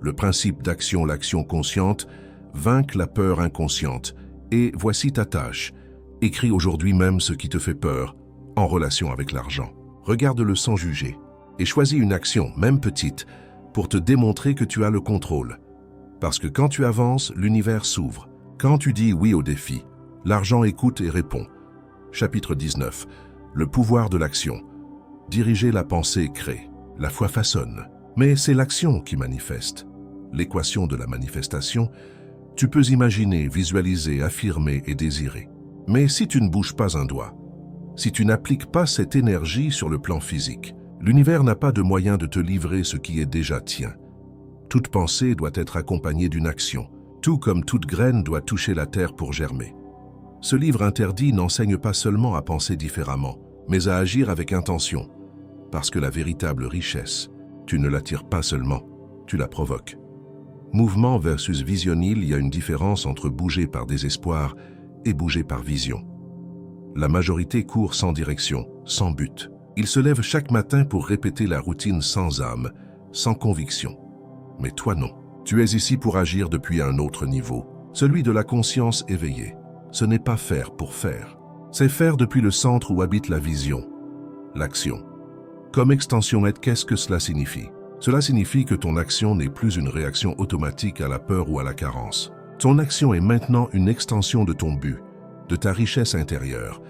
Le principe d'action, l'action consciente, vaincre la peur inconsciente. Et voici ta tâche. Écris aujourd'hui même ce qui te fait peur, en relation avec l'argent. Regarde-le sans juger, et choisis une action, même petite, pour te démontrer que tu as le contrôle. Parce que quand tu avances, l'univers s'ouvre. Quand tu dis oui au défi, l'argent écoute et répond. Chapitre 19. Le pouvoir de l'action. Diriger la pensée crée. La foi façonne. Mais c'est l'action qui manifeste. L'équation de la manifestation, tu peux imaginer, visualiser, affirmer et désirer. Mais si tu ne bouges pas un doigt, si tu n'appliques pas cette énergie sur le plan physique, l'univers n'a pas de moyen de te livrer ce qui est déjà tien. Toute pensée doit être accompagnée d'une action, tout comme toute graine doit toucher la terre pour germer. Ce livre interdit n'enseigne pas seulement à penser différemment, mais à agir avec intention, parce que la véritable richesse, tu ne l'attires pas seulement, tu la provoques. Mouvement versus visionnil, il y a une différence entre bouger par désespoir et bouger par vision. La majorité court sans direction, sans but. Ils se lèvent chaque matin pour répéter la routine sans âme, sans conviction. Mais toi non. Tu es ici pour agir depuis un autre niveau, celui de la conscience éveillée. Ce n'est pas faire pour faire. C'est faire depuis le centre où habite la vision, l'action. Comme extension aide, qu'est-ce que cela signifie? Cela signifie que ton action n'est plus une réaction automatique à la peur ou à la carence. Ton action est maintenant une extension de ton but, de ta richesse intérieure.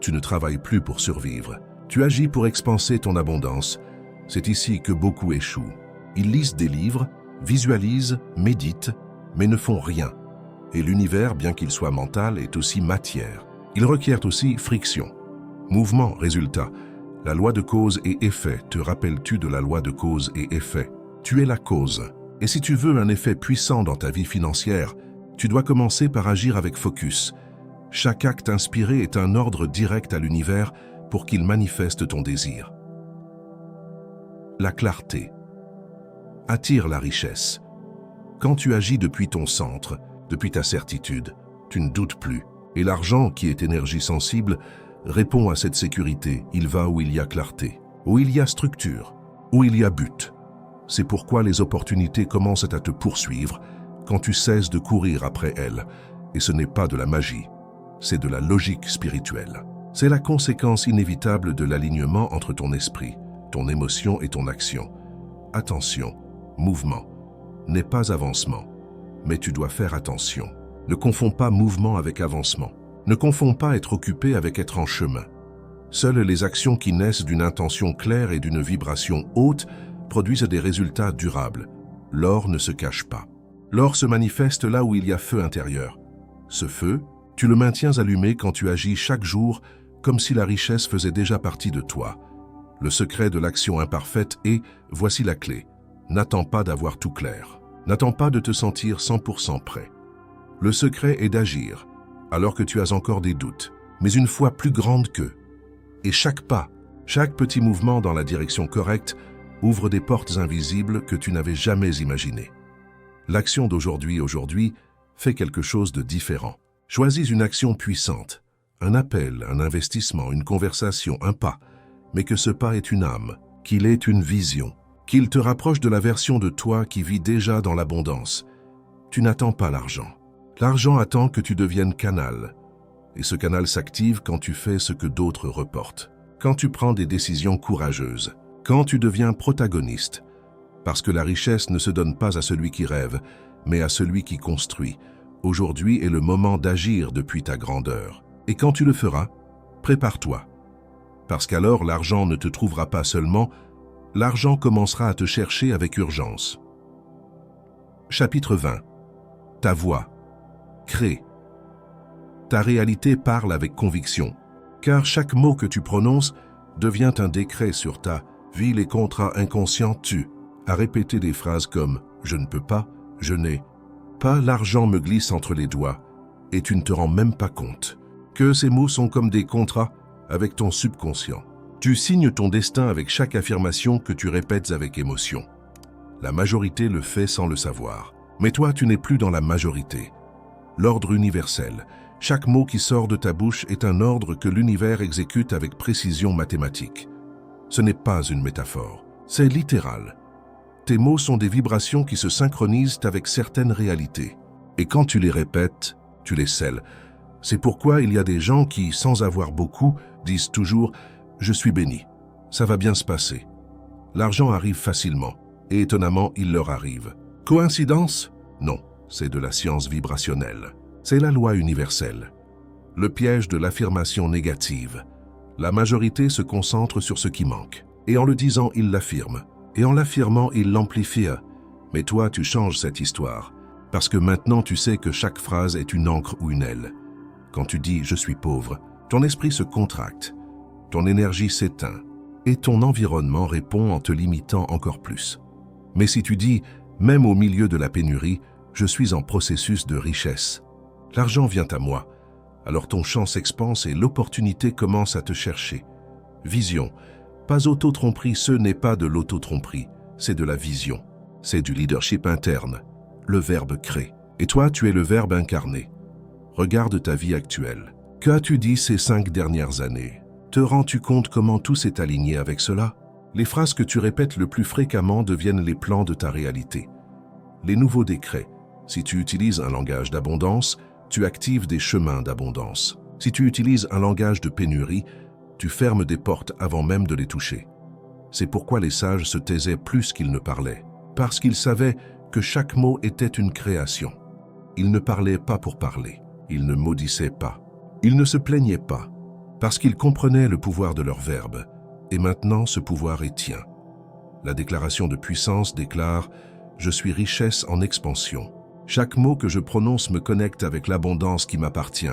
Tu ne travailles plus pour survivre. Tu agis pour expanser ton abondance. C'est ici que beaucoup échouent. Ils lisent des livres, visualisent, méditent, mais ne font rien. Et l'univers, bien qu'il soit mental, est aussi matière. Il requiert aussi friction. Mouvement, résultat. La loi de cause et effet, te rappelles-tu de la loi de cause et effet? Tu es la cause. Et si tu veux un effet puissant dans ta vie financière, tu dois commencer par agir avec focus. Chaque acte inspiré est un ordre direct à l'univers pour qu'il manifeste ton désir. La clarté. Attire la richesse. Quand tu agis depuis ton centre, depuis ta certitude, tu ne doutes plus. Et l'argent, qui est énergie sensible, répond à cette sécurité. Il va où il y a clarté, où il y a structure, où il y a but. C'est pourquoi les opportunités commencent à te poursuivre quand tu cesses de courir après elles. Et ce n'est pas de la magie, c'est de la logique spirituelle. C'est la conséquence inévitable de l'alignement entre ton esprit, ton émotion et ton action. Attention, mouvement n'est pas avancement, mais tu dois faire attention. Ne confonds pas mouvement avec avancement. Ne confonds pas être occupé avec être en chemin. Seules les actions qui naissent d'une intention claire et d'une vibration haute produisent des résultats durables. L'or ne se cache pas. L'or se manifeste là où il y a feu intérieur. Ce feu, tu le maintiens allumé quand tu agis chaque jour comme si la richesse faisait déjà partie de toi. Le secret de l'action imparfaite est, voici la clé. N'attends pas d'avoir tout clair. N'attends pas de te sentir 100% prêt. Le secret est d'agir, alors que tu as encore des doutes, mais une foi plus grande qu'eux. Et chaque pas, chaque petit mouvement dans la direction correcte ouvre des portes invisibles que tu n'avais jamais imaginées. L'action d'aujourd'hui, fait quelque chose de différent. Choisis une action puissante, un appel, un investissement, une conversation, un pas, mais que ce pas est une âme, qu'il est une vision, qu'il te rapproche de la version de toi qui vit déjà dans l'abondance. Tu n'attends pas l'argent. L'argent attend que tu deviennes canal. Et ce canal s'active quand tu fais ce que d'autres reportent. Quand tu prends des décisions courageuses. Quand tu deviens protagoniste. Parce que la richesse ne se donne pas à celui qui rêve, mais à celui qui construit. Aujourd'hui est le moment d'agir depuis ta grandeur. Et quand tu le feras, prépare-toi. Parce qu'alors l'argent ne te trouvera pas seulement, l'argent commencera à te chercher avec urgence. Chapitre 20. Ta voix. Crée. Ta réalité parle avec conviction, car chaque mot que tu prononces devient un décret sur ta vie. Les contrats inconscients tuent, à répéter des phrases comme « je ne peux pas »,« je n'ai pas »,« l'argent me glisse entre les doigts » et tu ne te rends même pas compte que ces mots sont comme des contrats avec ton subconscient. Tu signes ton destin avec chaque affirmation que tu répètes avec émotion. La majorité le fait sans le savoir. Mais toi, tu n'es plus dans la majorité. L'ordre universel. Chaque mot qui sort de ta bouche est un ordre que l'univers exécute avec précision mathématique. Ce n'est pas une métaphore, c'est littéral. Tes mots sont des vibrations qui se synchronisent avec certaines réalités. Et quand tu les répètes, tu les scelles. C'est pourquoi il y a des gens qui, sans avoir beaucoup, disent toujours « je suis béni, ça va bien se passer ». L'argent arrive facilement, et étonnamment, il leur arrive. Coïncidence? Non, c'est de la science vibrationnelle. C'est la loi universelle. Le piège de l'affirmation négative. La majorité se concentre sur ce qui manque. Et en le disant, il l'affirme. Et en l'affirmant, il l'amplifie. Mais toi, tu changes cette histoire. Parce que maintenant, tu sais que chaque phrase est une encre ou une aile. Quand tu dis « je suis pauvre », ton esprit se contracte. Ton énergie s'éteint. Et ton environnement répond en te limitant encore plus. Mais si tu dis « même au milieu de la pénurie, je suis en processus de richesse », l'argent vient à moi. Alors ton champ s'expanse et l'opportunité commence à te chercher. Vision. Pas auto-tromperie, ce n'est pas de l'auto-tromperie, c'est de la vision. C'est du leadership interne. Le verbe crée. Et toi, tu es le verbe incarné. Regarde ta vie actuelle. Qu'as-tu dit ces 5 dernières années? Te rends-tu compte comment tout s'est aligné avec cela? Les phrases que tu répètes le plus fréquemment deviennent les plans de ta réalité. Les nouveaux décrets. Si tu utilises un langage d'abondance, tu actives des chemins d'abondance. Si tu utilises un langage de pénurie, tu fermes des portes avant même de les toucher. C'est pourquoi les sages se taisaient plus qu'ils ne parlaient, parce qu'ils savaient que chaque mot était une création. Ils ne parlaient pas pour parler, ils ne maudissaient pas, ils ne se plaignaient pas, parce qu'ils comprenaient le pouvoir de leur verbe, et maintenant ce pouvoir est tien. La déclaration de puissance déclare « Je suis richesse en expansion ». Chaque mot que je prononce me connecte avec l'abondance qui m'appartient.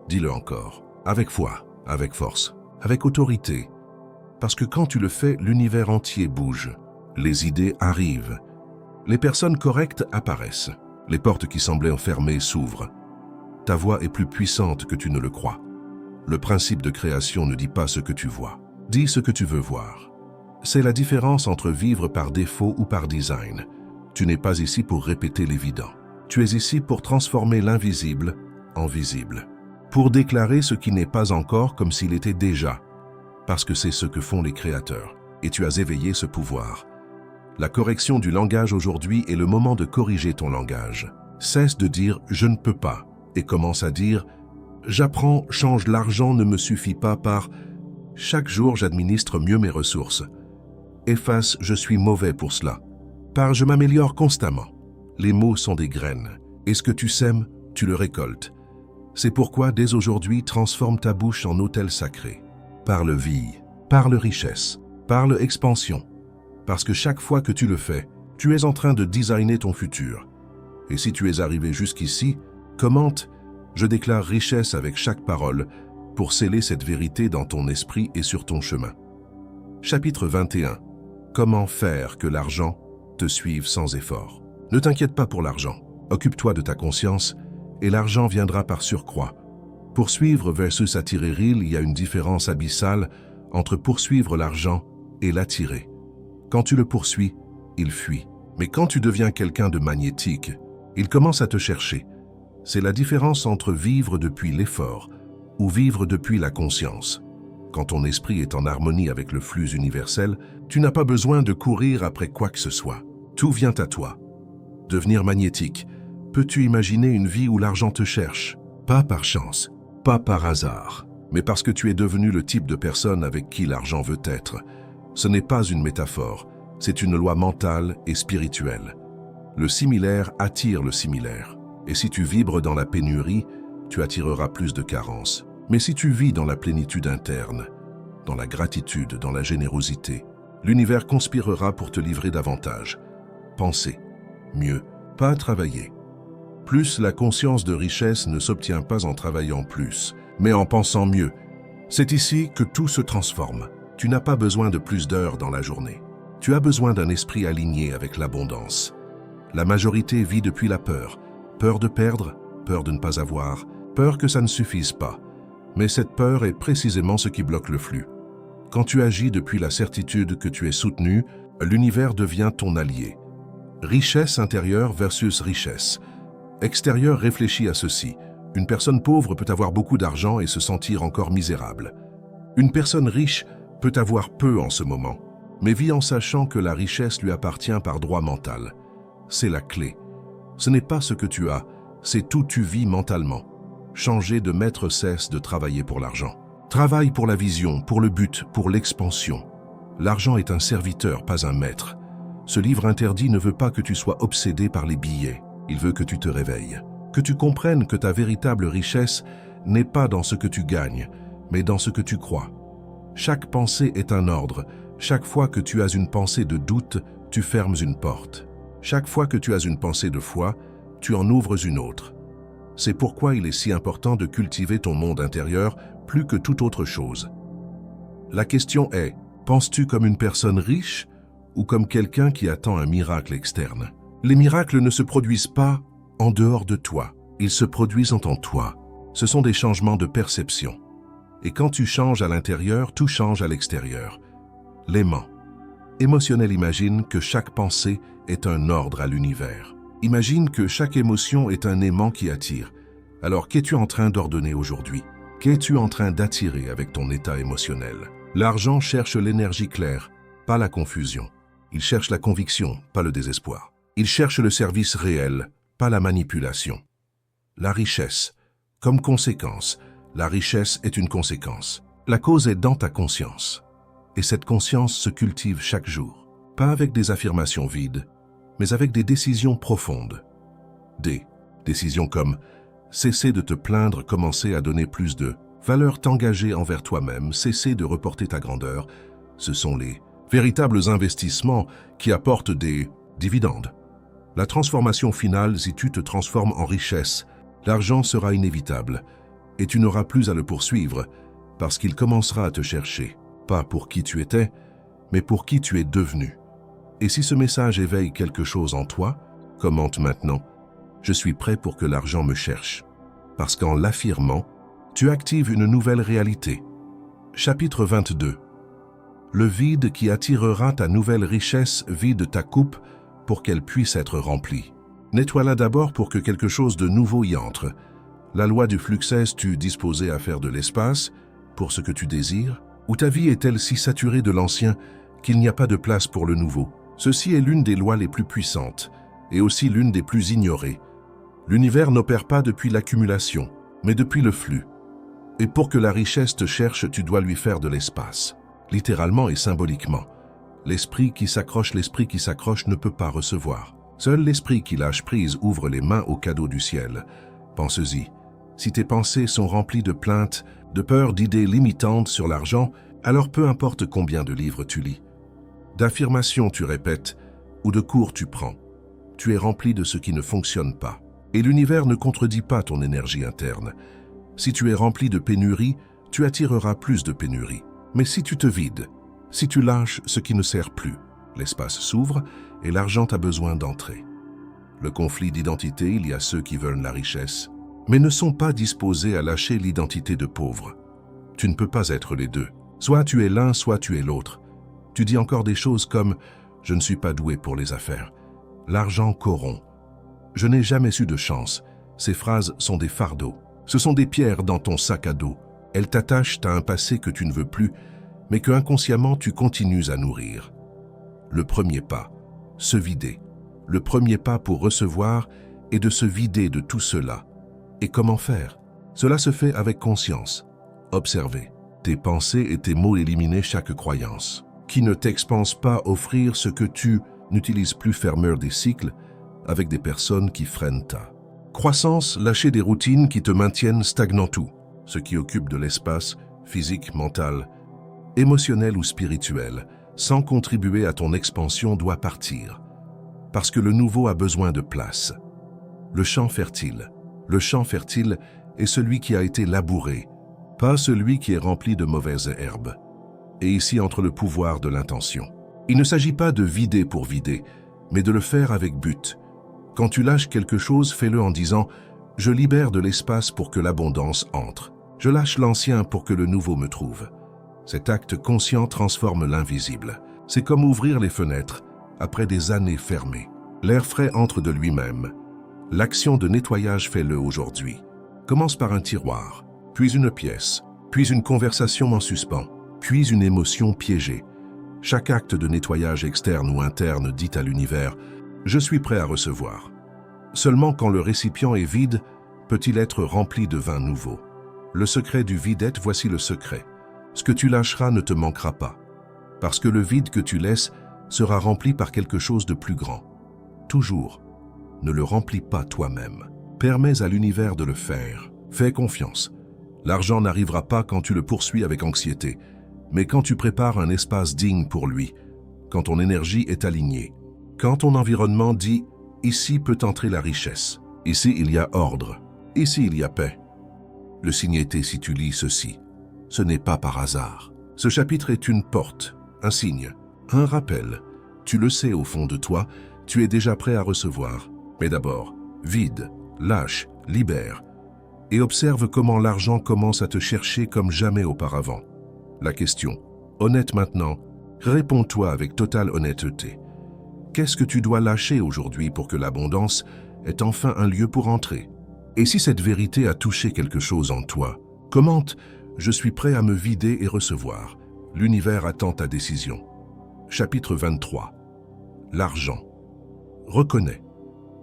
Dis-le encore, avec foi, avec force, avec autorité. Parce que quand tu le fais, l'univers entier bouge. Les idées arrivent. Les personnes correctes apparaissent. Les portes qui semblaient enfermées s'ouvrent. Ta voix est plus puissante que tu ne le crois. Le principe de création ne dit pas ce que tu vois. Dis ce que tu veux voir. C'est la différence entre vivre par défaut ou par design. Tu n'es pas ici pour répéter l'évident. Tu es ici pour transformer l'invisible en visible. Pour déclarer ce qui n'est pas encore comme s'il était déjà. Parce que c'est ce que font les créateurs. Et tu as éveillé ce pouvoir. La correction du langage aujourd'hui est le moment de corriger ton langage. Cesse de dire « je ne peux pas » et commence à dire « j'apprends, change l'argent ne me suffit pas par « chaque jour j'administre mieux mes ressources ». Efface « je suis mauvais pour cela ». Par « je m'améliore constamment ». Les mots sont des graines, et ce que tu sèmes, tu le récoltes. C'est pourquoi, dès aujourd'hui, transforme ta bouche en autel sacré. Parle vie, parle richesse, parle expansion. Parce que chaque fois que tu le fais, tu es en train de designer ton futur. Et si tu es arrivé jusqu'ici, commente « Je déclare richesse avec chaque parole » pour sceller cette vérité dans ton esprit et sur ton chemin. Chapitre 21. Comment faire que l'argent te suive sans effort. Ne t'inquiète pas pour l'argent. Occupe-toi de ta conscience et l'argent viendra par surcroît. Poursuivre versus attirer, il y a une différence abyssale entre poursuivre l'argent et l'attirer. Quand tu le poursuis, il fuit. Mais quand tu deviens quelqu'un de magnétique, il commence à te chercher. C'est la différence entre vivre depuis l'effort ou vivre depuis la conscience. Quand ton esprit est en harmonie avec le flux universel, tu n'as pas besoin de courir après quoi que ce soit. Tout vient à toi. Devenir magnétique. Peux-tu imaginer une vie où l'argent te cherche? Pas par chance, pas par hasard, mais parce que tu es devenu le type de personne avec qui l'argent veut être. Ce n'est pas une métaphore, c'est une loi mentale et spirituelle. Le similaire attire le similaire. Et si tu vibres dans la pénurie, tu attireras plus de carences. Mais si tu vis dans la plénitude interne, dans la gratitude, dans la générosité, l'univers conspirera pour te livrer davantage. Penser, mieux, pas travailler. Plus la conscience de richesse ne s'obtient pas en travaillant plus, mais en pensant mieux. C'est ici que tout se transforme. Tu n'as pas besoin de plus d'heures dans la journée. Tu as besoin d'un esprit aligné avec l'abondance. La majorité vit depuis la peur. Peur de perdre, peur de ne pas avoir, peur que ça ne suffise pas. Mais cette peur est précisément ce qui bloque le flux. Quand tu agis depuis la certitude que tu es soutenu, l'univers devient ton allié. Richesse intérieure versus richesse. Extérieur réfléchit à ceci. Une personne pauvre peut avoir beaucoup d'argent et se sentir encore misérable. Une personne riche peut avoir peu en ce moment, mais vit en sachant que la richesse lui appartient par droit mental. C'est la clé. Ce n'est pas ce que tu as, c'est où tu vis mentalement. Changer de maître cesse de travailler pour l'argent. Travaille pour la vision, pour le but, pour l'expansion. L'argent est un serviteur, pas un maître. Ce livre interdit ne veut pas que tu sois obsédé par les billets. Il veut que tu te réveilles, que tu comprennes que ta véritable richesse n'est pas dans ce que tu gagnes, mais dans ce que tu crois. Chaque pensée est un ordre. Chaque fois que tu as une pensée de doute, tu fermes une porte. Chaque fois que tu as une pensée de foi, tu en ouvres une autre. C'est pourquoi il est si important de cultiver ton monde intérieur plus que toute autre chose. La question est, penses-tu comme une personne riche ou comme quelqu'un qui attend un miracle externe? Les miracles ne se produisent pas en dehors de toi, ils se produisent en toi. Ce sont des changements de perception. Et quand tu changes à l'intérieur, tout change à l'extérieur. L'aimant. Émotionnel imagine que chaque pensée est un ordre à l'univers. Imagine que chaque émotion est un aimant qui attire. Alors qu'es-tu en train d'ordonner aujourd'hui? Qu'es-tu en train d'attirer avec ton état émotionnel? L'argent cherche l'énergie claire, pas la confusion. Il cherche la conviction, pas le désespoir. Il cherche le service réel, pas la manipulation. La richesse. Comme conséquence, la richesse est une conséquence. La cause est dans ta conscience. Et cette conscience se cultive chaque jour. Pas avec des affirmations vides, mais avec des décisions profondes. Des décisions comme cesser de te plaindre, commencer à donner plus de valeur, t'engager envers toi-même, cesser de reporter ta grandeur. Ce sont les véritables investissements qui apportent des dividendes. La transformation finale, si tu te transformes en richesse, l'argent sera inévitable et tu n'auras plus à le poursuivre parce qu'il commencera à te chercher, pas pour qui tu étais, mais pour qui tu es devenu. Et si ce message éveille quelque chose en toi, commente maintenant « Je suis prêt pour que l'argent me cherche ». Parce qu'en l'affirmant, tu actives une nouvelle réalité. Chapitre 22. Le vide qui attirera ta nouvelle richesse vide ta coupe pour qu'elle puisse être remplie. Nettoie-la d'abord pour que quelque chose de nouveau y entre. La loi du flux es-tu disposé à faire de l'espace pour ce que tu désires? Ou ta vie est-elle si saturée de l'ancien qu'il n'y a pas de place pour le nouveau? Ceci est l'une des lois les plus puissantes et aussi l'une des plus ignorées. L'univers n'opère pas depuis l'accumulation, mais depuis le flux. Et pour que la richesse te cherche, tu dois lui faire de l'espace, littéralement et symboliquement. L'esprit qui s'accroche ne peut pas recevoir. Seul l'esprit qui lâche prise ouvre les mains aux cadeaux du ciel. Pense-y. Si tes pensées sont remplies de plaintes, de peurs, d'idées limitantes sur l'argent, alors peu importe combien de livres tu lis, d'affirmations tu répètes ou de cours tu prends, tu es rempli de ce qui ne fonctionne pas. Et l'univers ne contredit pas ton énergie interne. Si tu es rempli de pénurie, tu attireras plus de pénurie. Mais si tu te vides, si tu lâches ce qui ne sert plus, l'espace s'ouvre et l'argent a besoin d'entrer. Le conflit d'identité, il y a ceux qui veulent la richesse, mais ne sont pas disposés à lâcher l'identité de pauvre. Tu ne peux pas être les deux. Soit tu es l'un, soit tu es l'autre. Tu dis encore des choses comme « Je ne suis pas doué pour les affaires ». L'argent corrompt. Je n'ai jamais eu de chance. Ces phrases sont des fardeaux. Ce sont des pierres dans ton sac à dos. Elles t'attachent à un passé que tu ne veux plus, mais que inconsciemment tu continues à nourrir. Le premier pas, se vider. Le premier pas pour recevoir est de se vider de tout cela. Et comment faire? Cela se fait avec conscience. Observer. Tes pensées et tes mots éliminer chaque croyance. Qui ne t'expanse pas offrir ce que tu n'utilises plus, fermeur des cycles avec des personnes qui freinent ta croissance, lâcher des routines qui te maintiennent stagnant tout, ce qui occupe de l'espace physique, mental, émotionnel ou spirituel, sans contribuer à ton expansion doit partir. Parce que le nouveau a besoin de place. Le champ fertile. Le champ fertile est celui qui a été labouré, pas celui qui est rempli de mauvaises herbes. Et ici entre le pouvoir de l'intention. Il ne s'agit pas de vider pour vider, mais de le faire avec but. Quand tu lâches quelque chose, fais-le en disant « Je libère de l'espace pour que l'abondance entre. Je lâche l'ancien pour que le nouveau me trouve. » Cet acte conscient transforme l'invisible. C'est comme ouvrir les fenêtres après des années fermées. L'air frais entre de lui-même. L'action de nettoyage, fais-le aujourd'hui. Commence par un tiroir, puis une pièce, puis une conversation en suspens, puis une émotion piégée. Chaque acte de nettoyage externe ou interne dit à l'univers « Je suis prêt à recevoir ». Seulement quand le récipient est vide, peut-il être rempli de vin nouveau. Le secret du vide-être, voici le secret. Ce que tu lâcheras ne te manquera pas, parce que le vide que tu laisses sera rempli par quelque chose de plus grand. Toujours, ne le remplis pas toi-même. Permets à l'univers de le faire. Fais confiance. L'argent n'arrivera pas quand tu le poursuis avec anxiété, mais quand tu prépares un espace digne pour lui, quand ton énergie est alignée, quand ton environnement dit « Ici peut entrer la richesse, ici il y a ordre, ici il y a paix ». Le signe était si tu lis ceci. Ce n'est pas par hasard. Ce chapitre est une porte, un signe, un rappel. Tu le sais au fond de toi, tu es déjà prêt à recevoir. Mais d'abord, vide, lâche, libère. Et observe comment l'argent commence à te chercher comme jamais auparavant. La question, honnête maintenant, réponds-toi avec totale honnêteté. Qu'est-ce que tu dois lâcher aujourd'hui pour que l'abondance ait enfin un lieu pour entrer? Et si cette vérité a touché quelque chose en toi, commente « Je suis prêt à me vider et recevoir. L'univers attend ta décision. » Chapitre 23. L'argent. Reconnais.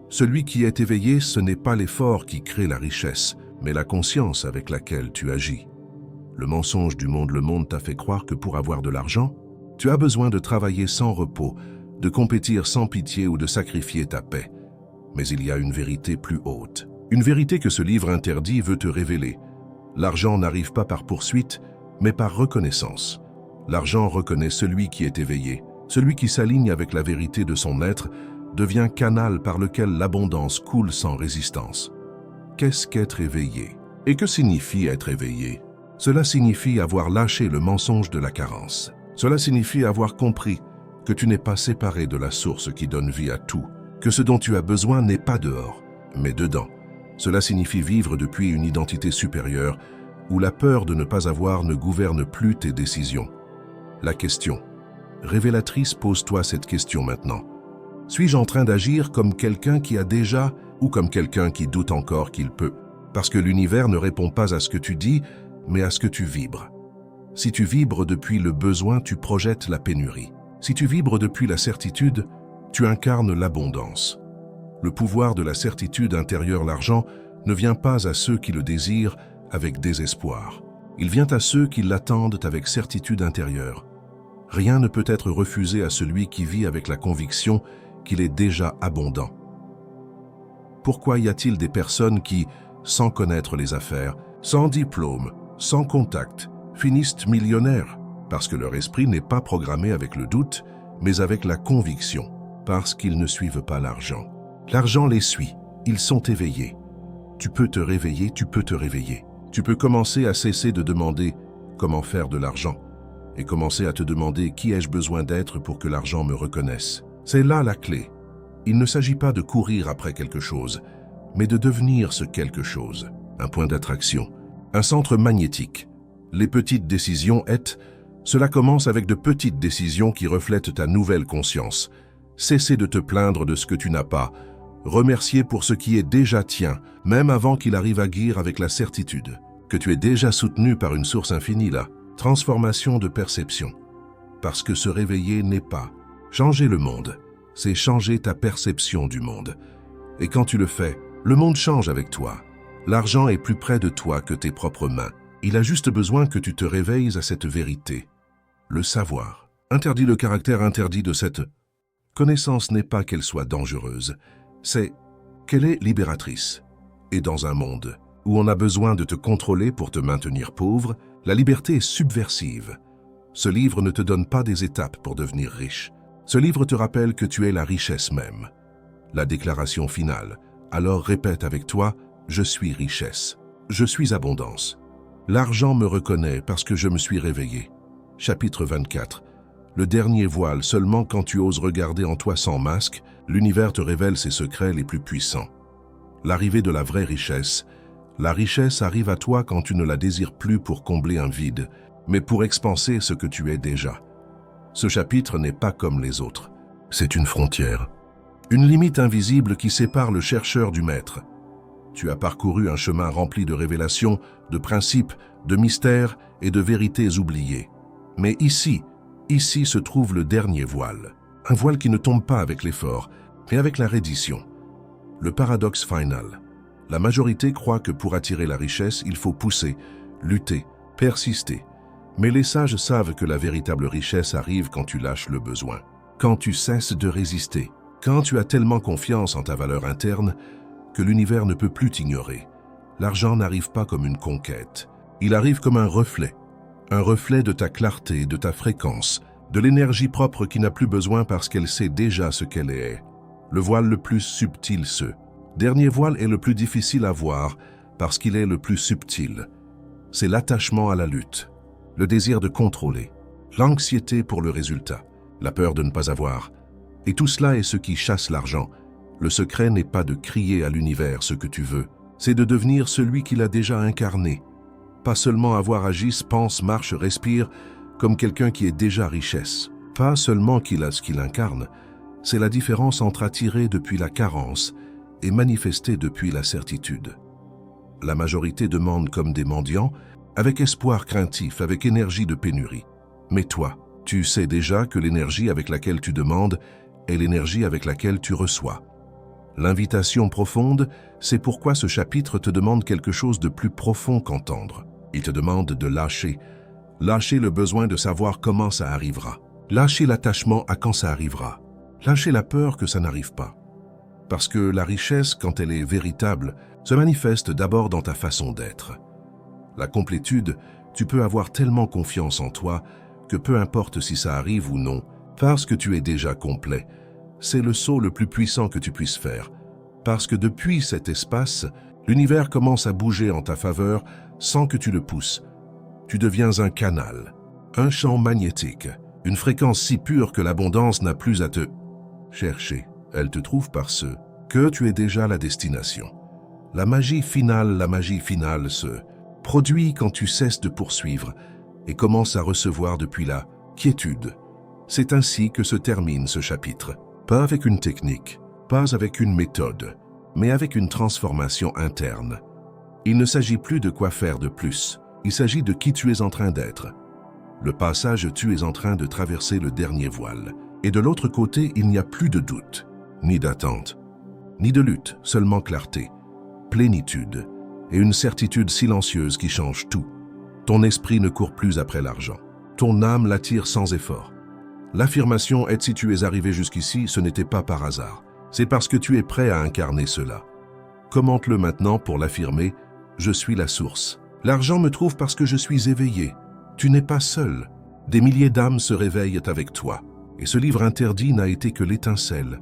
Celui qui est éveillé, ce n'est pas l'effort qui crée la richesse, mais la conscience avec laquelle tu agis. Le mensonge du monde, le monde t'a fait croire que pour avoir de l'argent, tu as besoin de travailler sans repos, de compétir sans pitié ou de sacrifier ta paix. Mais il y a une vérité plus haute. Une vérité que ce livre interdit veut te révéler. L'argent n'arrive pas par poursuite, mais par reconnaissance. L'argent reconnaît celui qui est éveillé. Celui qui s'aligne avec la vérité de son être devient canal par lequel l'abondance coule sans résistance. Qu'est-ce qu'être éveillé? Et que signifie être éveillé? Cela signifie avoir lâché le mensonge de la carence. Cela signifie avoir compris que tu n'es pas séparé de la source qui donne vie à tout, que ce dont tu as besoin n'est pas dehors, mais dedans. Cela signifie vivre depuis une identité supérieure où la peur de ne pas avoir ne gouverne plus tes décisions. La question révélatrice, pose-toi cette question maintenant. Suis-je en train d'agir comme quelqu'un qui a déjà ou comme quelqu'un qui doute encore qu'il peut? Parce que l'univers ne répond pas à ce que tu dis, mais à ce que tu vibres. Si tu vibres depuis le besoin, tu projettes la pénurie. Si tu vibres depuis la certitude, tu incarnes l'abondance. Le pouvoir de la certitude intérieure, l'argent, ne vient pas à ceux qui le désirent avec désespoir. Il vient à ceux qui l'attendent avec certitude intérieure. Rien ne peut être refusé à celui qui vit avec la conviction qu'il est déjà abondant. Pourquoi y a-t-il des personnes qui, sans connaître les affaires, sans diplôme, sans contact, finissent millionnaires? Parce que leur esprit n'est pas programmé avec le doute, mais avec la conviction, parce qu'ils ne suivent pas l'argent. L'argent les suit, ils sont éveillés. Tu peux te réveiller, tu peux te réveiller. Tu peux commencer à cesser de demander comment faire de l'argent et commencer à te demander qui ai-je besoin d'être pour que l'argent me reconnaisse. C'est là la clé. Il ne s'agit pas de courir après quelque chose, mais de devenir ce quelque chose. Un point d'attraction, un centre magnétique. Les petites décisions cela commence avec de petites décisions qui reflètent ta nouvelle conscience. Cesser de te plaindre de ce que tu n'as pas. Remercier pour ce qui est déjà tien, même avant qu'il arrive à guérir avec la certitude que tu es déjà soutenu par une source infinie là. Transformation de perception. Parce que se réveiller n'est pas changer le monde, c'est changer ta perception du monde. Et quand tu le fais, le monde change avec toi. L'argent est plus près de toi que tes propres mains. Il a juste besoin que tu te réveilles à cette vérité. Le savoir. Interdit le caractère interdit de cette connaissance n'est pas qu'elle soit dangereuse, c'est qu'elle est libératrice. Et dans un monde où on a besoin de te contrôler pour te maintenir pauvre, la liberté est subversive. Ce livre ne te donne pas des étapes pour devenir riche. Ce livre te rappelle que tu es la richesse même. La déclaration finale. Alors répète avec toi, je suis richesse. Je suis abondance. L'argent me reconnaît parce que je me suis réveillé. Chapitre 24. Le dernier voile, seulement quand tu oses regarder en toi sans masque, l'univers te révèle ses secrets les plus puissants. L'arrivée de la vraie richesse. La richesse arrive à toi quand tu ne la désires plus pour combler un vide, mais pour expanser ce que tu es déjà. Ce chapitre n'est pas comme les autres. C'est une frontière. Une limite invisible qui sépare le chercheur du maître. Tu as parcouru un chemin rempli de révélations, de principes, de mystères et de vérités oubliées. Mais ici se trouve le dernier voile. Un voile qui ne tombe pas avec l'effort, mais avec la reddition. Le paradoxe final. La majorité croit que pour attirer la richesse, il faut pousser, lutter, persister. Mais les sages savent que la véritable richesse arrive quand tu lâches le besoin, quand tu cesses de résister, quand tu as tellement confiance en ta valeur interne que l'univers ne peut plus t'ignorer. L'argent n'arrive pas comme une conquête, il arrive comme un reflet de ta clarté, de ta fréquence, de l'énergie propre qui n'a plus besoin parce qu'elle sait déjà ce qu'elle est. Le voile le plus subtil, ce dernier voile est le plus difficile à voir parce qu'il est le plus subtil. C'est l'attachement à la lutte, le désir de contrôler, l'anxiété pour le résultat, la peur de ne pas avoir. Et tout cela est ce qui chasse l'argent. Le secret n'est pas de crier à l'univers ce que tu veux, c'est de devenir celui qu'il a déjà incarné. Pas seulement avoir agi, pense, marche, respire comme quelqu'un qui est déjà richesse. Pas seulement qu'il a ce qu'il incarne, c'est la différence entre attirer depuis la carence et manifester depuis la certitude. La majorité demande comme des mendiants, avec espoir craintif, avec énergie de pénurie. Mais toi, tu sais déjà que l'énergie avec laquelle tu demandes est l'énergie avec laquelle tu reçois. L'invitation profonde, c'est pourquoi ce chapitre te demande quelque chose de plus profond qu'entendre. Il te demande de lâcher le besoin de savoir comment ça arrivera. Lâcher l'attachement à quand ça arrivera. Lâcher la peur que ça n'arrive pas. Parce que la richesse, quand elle est véritable, se manifeste d'abord dans ta façon d'être. La complétude, tu peux avoir tellement confiance en toi que peu importe si ça arrive ou non, parce que tu es déjà complet, c'est le saut le plus puissant que tu puisses faire. Parce que depuis cet espace, l'univers commence à bouger en ta faveur sans que tu le pousses. Tu deviens un canal, un champ magnétique, une fréquence si pure que l'abondance n'a plus à te chercher. Elle te trouve par ce que tu es déjà la destination. La magie finale se produit quand tu cesses de poursuivre et commences à recevoir depuis la quiétude. C'est ainsi que se termine ce chapitre. Pas avec une technique, pas avec une méthode, mais avec une transformation interne. Il ne s'agit plus de quoi faire de plus, il s'agit de qui tu es en train d'être. Le passage, tu es en train de traverser le dernier voile, et de l'autre côté, il n'y a plus de doute, ni d'attente, ni de lutte, seulement clarté, plénitude, et une certitude silencieuse qui change tout. Ton esprit ne court plus après l'argent, ton âme l'attire sans effort. L'affirmation est si tu es arrivé jusqu'ici, ce n'était pas par hasard. C'est parce que tu es prêt à incarner cela. Commente-le maintenant pour l'affirmer, je suis la source. L'argent me trouve parce que je suis éveillé. Tu n'es pas seul. Des milliers d'âmes se réveillent avec toi. Et ce livre interdit n'a été que l'étincelle.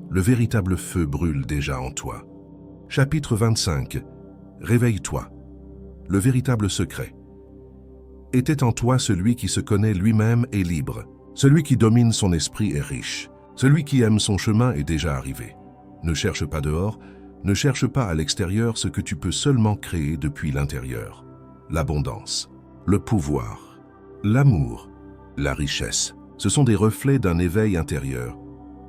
Le véritable feu brûle déjà en toi. Chapitre 25. Réveille-toi. Le véritable secret. Était en toi celui qui se connaît lui-même est libre. Celui qui domine son esprit est riche. Celui qui aime son chemin est déjà arrivé. Ne cherche pas dehors, ne cherche pas à l'extérieur ce que tu peux seulement créer depuis l'intérieur. L'abondance, le pouvoir, l'amour, la richesse, ce sont des reflets d'un éveil intérieur.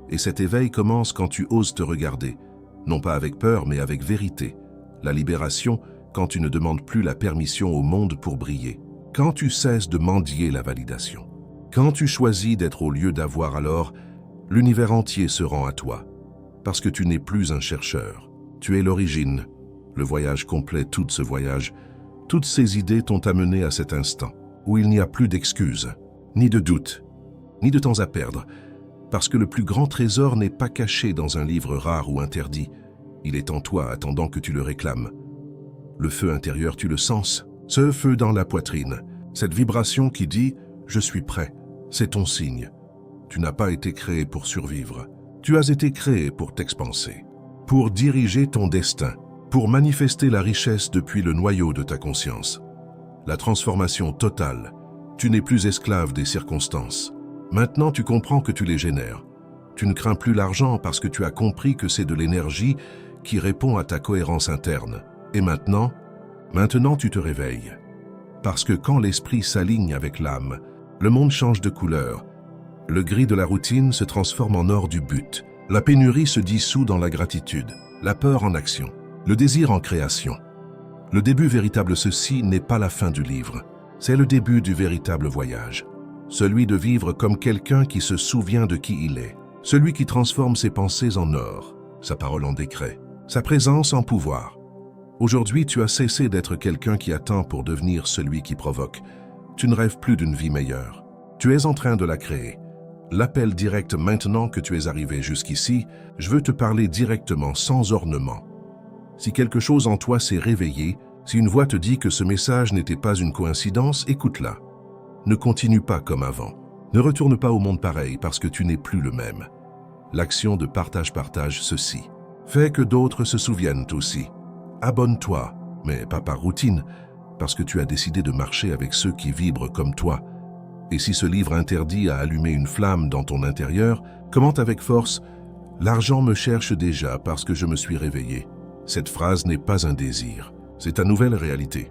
Et cet éveil commence quand tu oses te regarder, non pas avec peur mais avec vérité. La libération, quand tu ne demandes plus la permission au monde pour briller. Quand tu cesses de mendier la validation. Quand tu choisis d'être au lieu d'avoir, alors l'univers entier se rend à toi. Parce que tu n'es plus un chercheur. Tu es l'origine. Le voyage complet, tout ce voyage, toutes ces idées t'ont amené à cet instant où il n'y a plus d'excuses, ni de doute, ni de temps à perdre. Parce que le plus grand trésor n'est pas caché dans un livre rare ou interdit. Il est en toi, attendant que tu le réclames. Le feu intérieur, tu le sens. Ce feu dans la poitrine, cette vibration qui dit « Je suis prêt », c'est ton signe. Tu n'as pas été créé pour survivre. Tu as été créé pour t'expanser, pour diriger ton destin, pour manifester la richesse depuis le noyau de ta conscience. La transformation totale. Tu n'es plus esclave des circonstances. Maintenant, tu comprends que tu les génères. Tu ne crains plus l'argent parce que tu as compris que c'est de l'énergie qui répond à ta cohérence interne. Et maintenant, tu te réveilles. Parce que quand l'esprit s'aligne avec l'âme, le monde change de couleur. Le gris de la routine se transforme en or du but. La pénurie se dissout dans la gratitude, la peur en action, le désir en création. Le début véritable ceci n'est pas la fin du livre, c'est le début du véritable voyage. Celui de vivre comme quelqu'un qui se souvient de qui il est, celui qui transforme ses pensées en or, sa parole en décret, sa présence en pouvoir. Aujourd'hui, tu as cessé d'être quelqu'un qui attend pour devenir celui qui provoque. Tu ne rêves plus d'une vie meilleure. Tu es en train de la créer. L'appel direct maintenant que tu es arrivé jusqu'ici, je veux te parler directement, sans ornement. Si quelque chose en toi s'est réveillé, si une voix te dit que ce message n'était pas une coïncidence, écoute-la. Ne continue pas comme avant. Ne retourne pas au monde pareil parce que tu n'es plus le même. L'action de partage ceci. Fais que d'autres se souviennent aussi. Abonne-toi, mais pas par routine, parce que tu as décidé de marcher avec ceux qui vibrent comme toi. Et si ce livre interdit à allumer une flamme dans ton intérieur, commente avec force « L'argent me cherche déjà parce que je me suis réveillé ». Cette phrase n'est pas un désir, c'est ta nouvelle réalité.